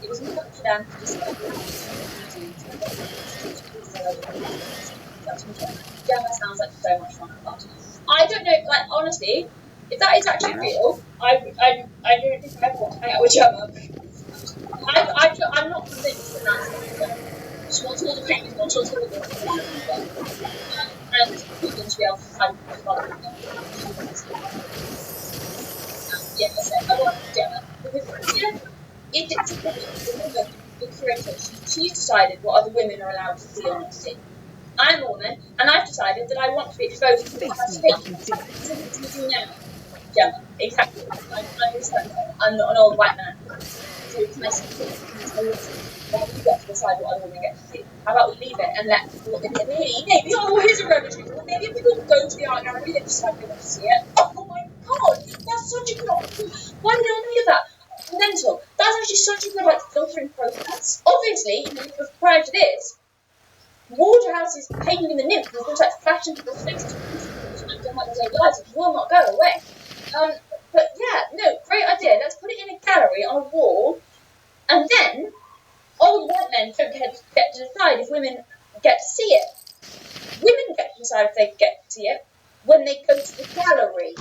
it was important for them to discover Gemma sounds like so much fun at party. I don't know, like honestly, if that is actually real, I don't think I ever want to hang out with Gemma. I'm not convinced that that's like she wants all the pain, she wants all the and people to be able to decide what father yeah, I want Gemma because it dictates the woman, the curator. She's decided what other women are allowed to see or not see. I'm a woman, and I've decided that I want to be exposed to what Face has me, space. undead. What do you do now? Gemma, exactly. I'm not an old white man. So it's my secret. Why do you get to decide what other women get to see? How about we leave it and let people, maybe, oh, here's a rubbish people. Maybe people go to the art gallery, they decide they want to see it. Oh my god, that's such a good option. Why did I not think of that? Mental. That's actually such a good like filtering process. Obviously, prior to this, Waterhouse is painting in the nymph and things like flash into people's faces and don't like those lights. It will not go away. But yeah, no, great idea. Let's put it in a gallery on a wall, and then old white men don't get to decide if women get to see it. Women get to decide if they get to see it when they go to the gallery.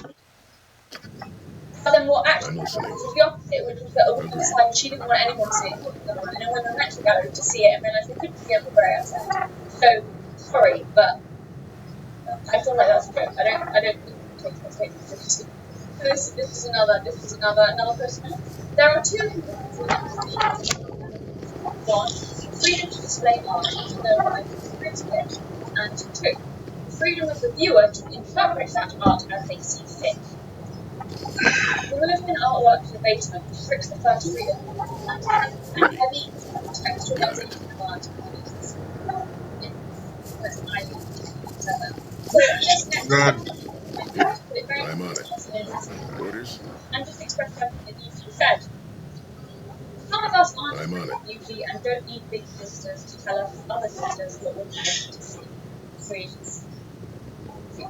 But then what actually happens is the opposite, which was that a woman decided she didn't want anyone to see it, and then women went to the gallery to see it and realised they couldn't see it, were very upset. So, sorry, but I feel like that's a joke. I don't take that statement seriously. This is another person. There are two components. One, freedom to display art to their right experience, and two, freedom of the viewer to interpret that art as they see fit. Removing artwork to the basement restricts the first freedom and heavy textualization of art. So this next Done. I'm on it. Orders? and just express everything that needs to be said. Some of us aren't I'm on it. beauty and don't need big sisters to tell us other sisters what we're meant to see. Freeze.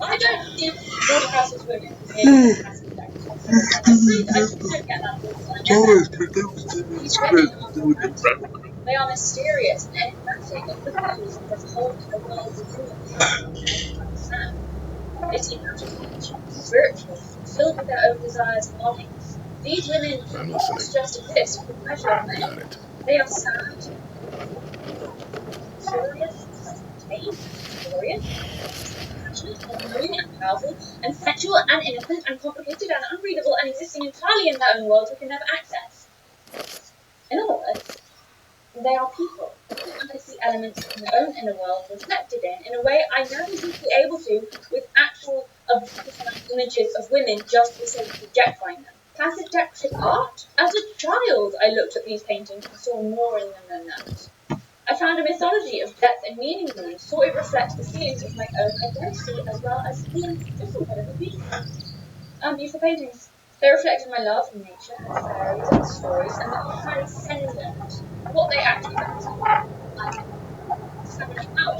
I don't think Waterhouse's women really passive actors. I just don't get that all the time. Always produced in These its women best are to the romantic. They are mysterious and enigmatic and confused and just hold a world within them that they don't understand. They seem out of touch, spiritual, filled with their own desires and longings. These women I'm do not listening. just exist for pleasure of men. Got it. They are sad, curious, glorious, passionate, unknowing and powerful, and sensual and innocent and complicated and unreadable and existing entirely in their own worlds we can never access. In other words, they are people, and I see elements from their own inner world reflected in a way I never seem to be able to with actual objectifying images of women just for the sake of objectifying them. Passive decorative art? As a child, I looked at these paintings and saw more in them than that. I found a mythology of depth and meaning in them, saw it reflect the feelings of my own identity as well as feelings just incredibly beautiful. Beautiful paintings. They reflected my love for nature and fairies and stories and the transcendent. What they actually meant. So much power.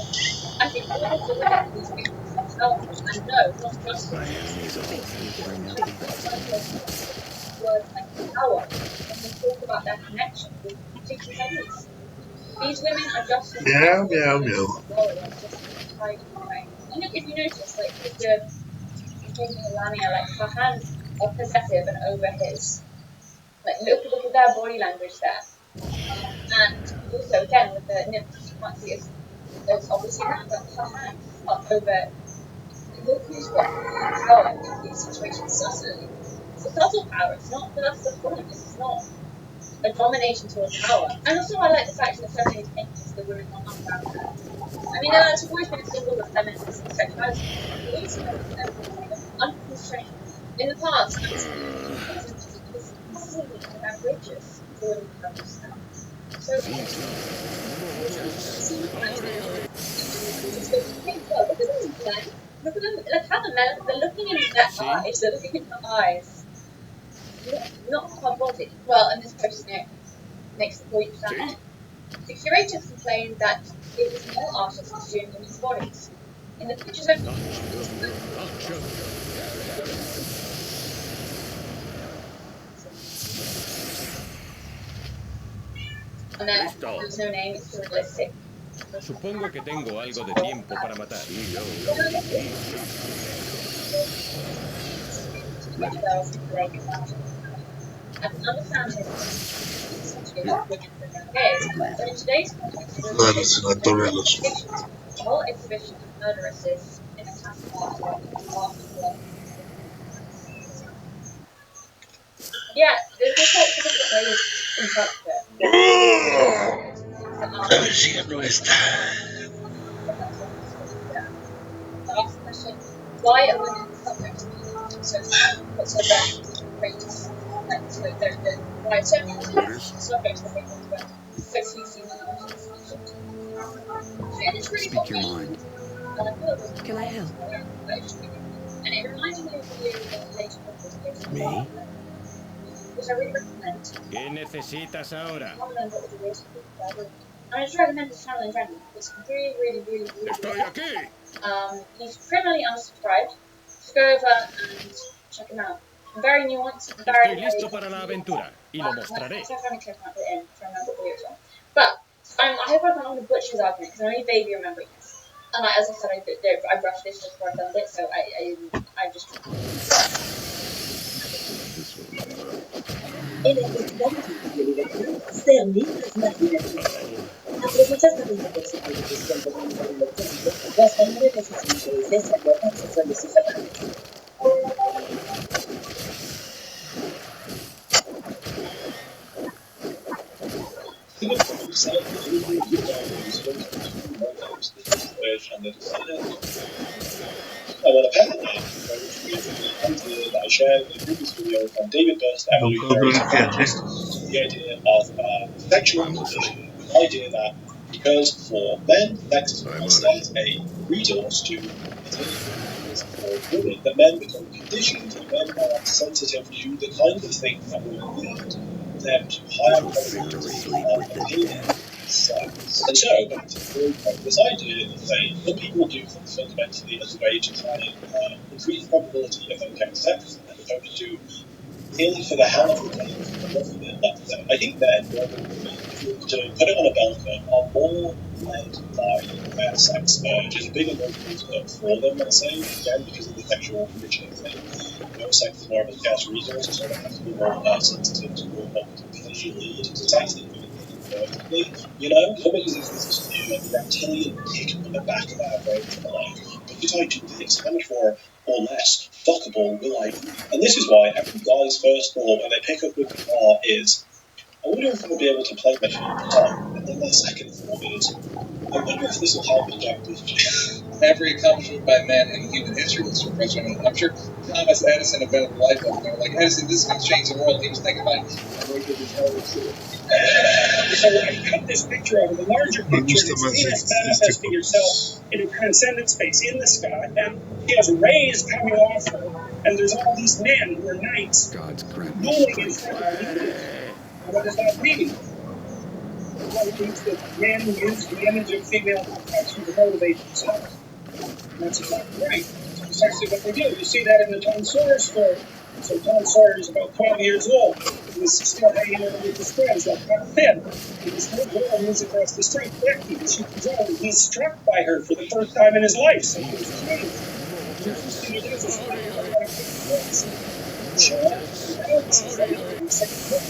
I think all of the women in these paintings are powerful and no, not just My enemies all Face me, bring out undead. the best in me. words like power when they talk about their connection with particular bodies. These women are just as Meow, powerful meow, as meow. warriors, just in a tiny way. And if you notice, like with the painting of Lamia, like her hands are possessive and over his. Like look at their body language there. And also again with the nymphs, you can't see as obviously that, but her hands up over look who's got power in these situations subtly. It's a subtle power, it's not that's the point, this is not a domination towards power. And also I like the fact that so many paintings the women are unbound. I mean that's always been a symbol of feminism and sexuality. But also unconstrained. In the past, I was completely outrageous for women to understand. So look at them, look how the men, they're looking in their eyes, they're looking in her eyes. not her body. Well, and this post note makes the point that the curator complained that it was male artists costumed women's bodies. In the pictures of and then there's no name, it's just realistic. Supongo que tengo algo de tiempo para matar. I can understand his but in today's context, Dale, senador Veloso. the whole exhibition of murderesses in a classic art. Yeah, there's all sorts of different ways to interpret A ver si no está. to ask the question, why are women subject to being so rates? Why certain subjects are being so few female. Speak your mind. Can I help? And it reminded me of the later novels. Me? Which I really recommend. ¿Qué necesitas ahora? I just recommend this channel in general. It's really ¡Estoy aquí! he's criminally unsubscribed. Just go over and check him out. Very nuanced, very Estoy listo para la aventura y lo mostraré. But I hope I'm not going to butcher his argument because I'm only vaguely remembering this. And as I said, I brushed this just before I filmed it, so I just. El estudiante de libertad ser libres imaginativos. Aprovechar también la posibilidad de comunicar electrónico, las mayores de sus intereses abordan sexuales y fatales. Well, apparently, which we that I shared in the previous video from David Burst, evolutionary psychologist, the idea of sexual conditioning, the idea that because for men, sex is instead a resource to for women, that men become conditioned and men are sensitive to the kind of things that women need them to higher probability of obtaining sex. And so, back to the third point, this idea that some people do things fundamentally as a way to try and increase the probability of them getting sex, as opposed to merely for the hell of the game, for the love of it. I think men, more than women, if you were to put it on a bell curve, are more led by their sex urge. It's a bigger motivator for them, let's say, again, because of the sexual conditioning thing. You know, sex is more of a scarce resource, so they have to be more sensitive to what can potentially lead to sex that vertically, you know, not because it's this new like reptilian tick on the back of our brains and like, because I do this, how much more or less fuckable will I be? And this is why every guy's first thought when they pick up the guitar is, I wonder if I'll be able to play my guitar. And then their second thought is, I wonder if this will help me get this. Every accomplishment by man in human history was suppressed. I'm sure Thomas Edison invented the light bulb. They were like, Edison, this is going to change the world. He was thinking like, I'm going to get this so I cut this picture out of the larger picture. It's Venus manifesting herself in a transcendent space in the sky, and she has rays coming off her, and there's all these men who are knights dueling in front of her. What does that mean? Well, it means that men use the image of female perfection to motivate themselves. And that's exactly right. That's precisely what they do. You see that in the Tom Sawyer story. So Tom Sawyer is about 12 years old. He was still hanging out with his friends, like Huck Finn. And this little girl moves across the street, Becky, and she comes out, and he's struck by her for the first time in his life. Something's changed. And the first thing he does is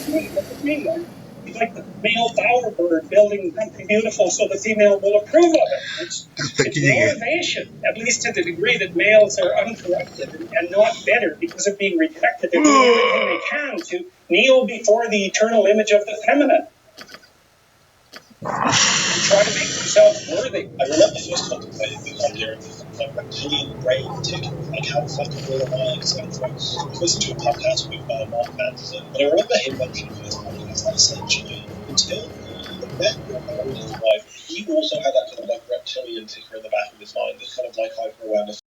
look at me. He's like the male bowerbird building something beautiful so the female will approve of it. It's motivation, at least to the degree that males are uncorrupted and not better because of being rejected. They're doing everything they can to kneel before the eternal image of the feminine and try to make themselves worthy. I remember first contemplating the idea of this like reptilian brain ticking, like how fuckable am I, etc. I listened to a podcast with Mark Manson, and I remember him mentioning in his podcast that essentially, until he met or married his wife, he also had that kind of like reptilian ticker in the back of his mind, this kind of like hyper awareness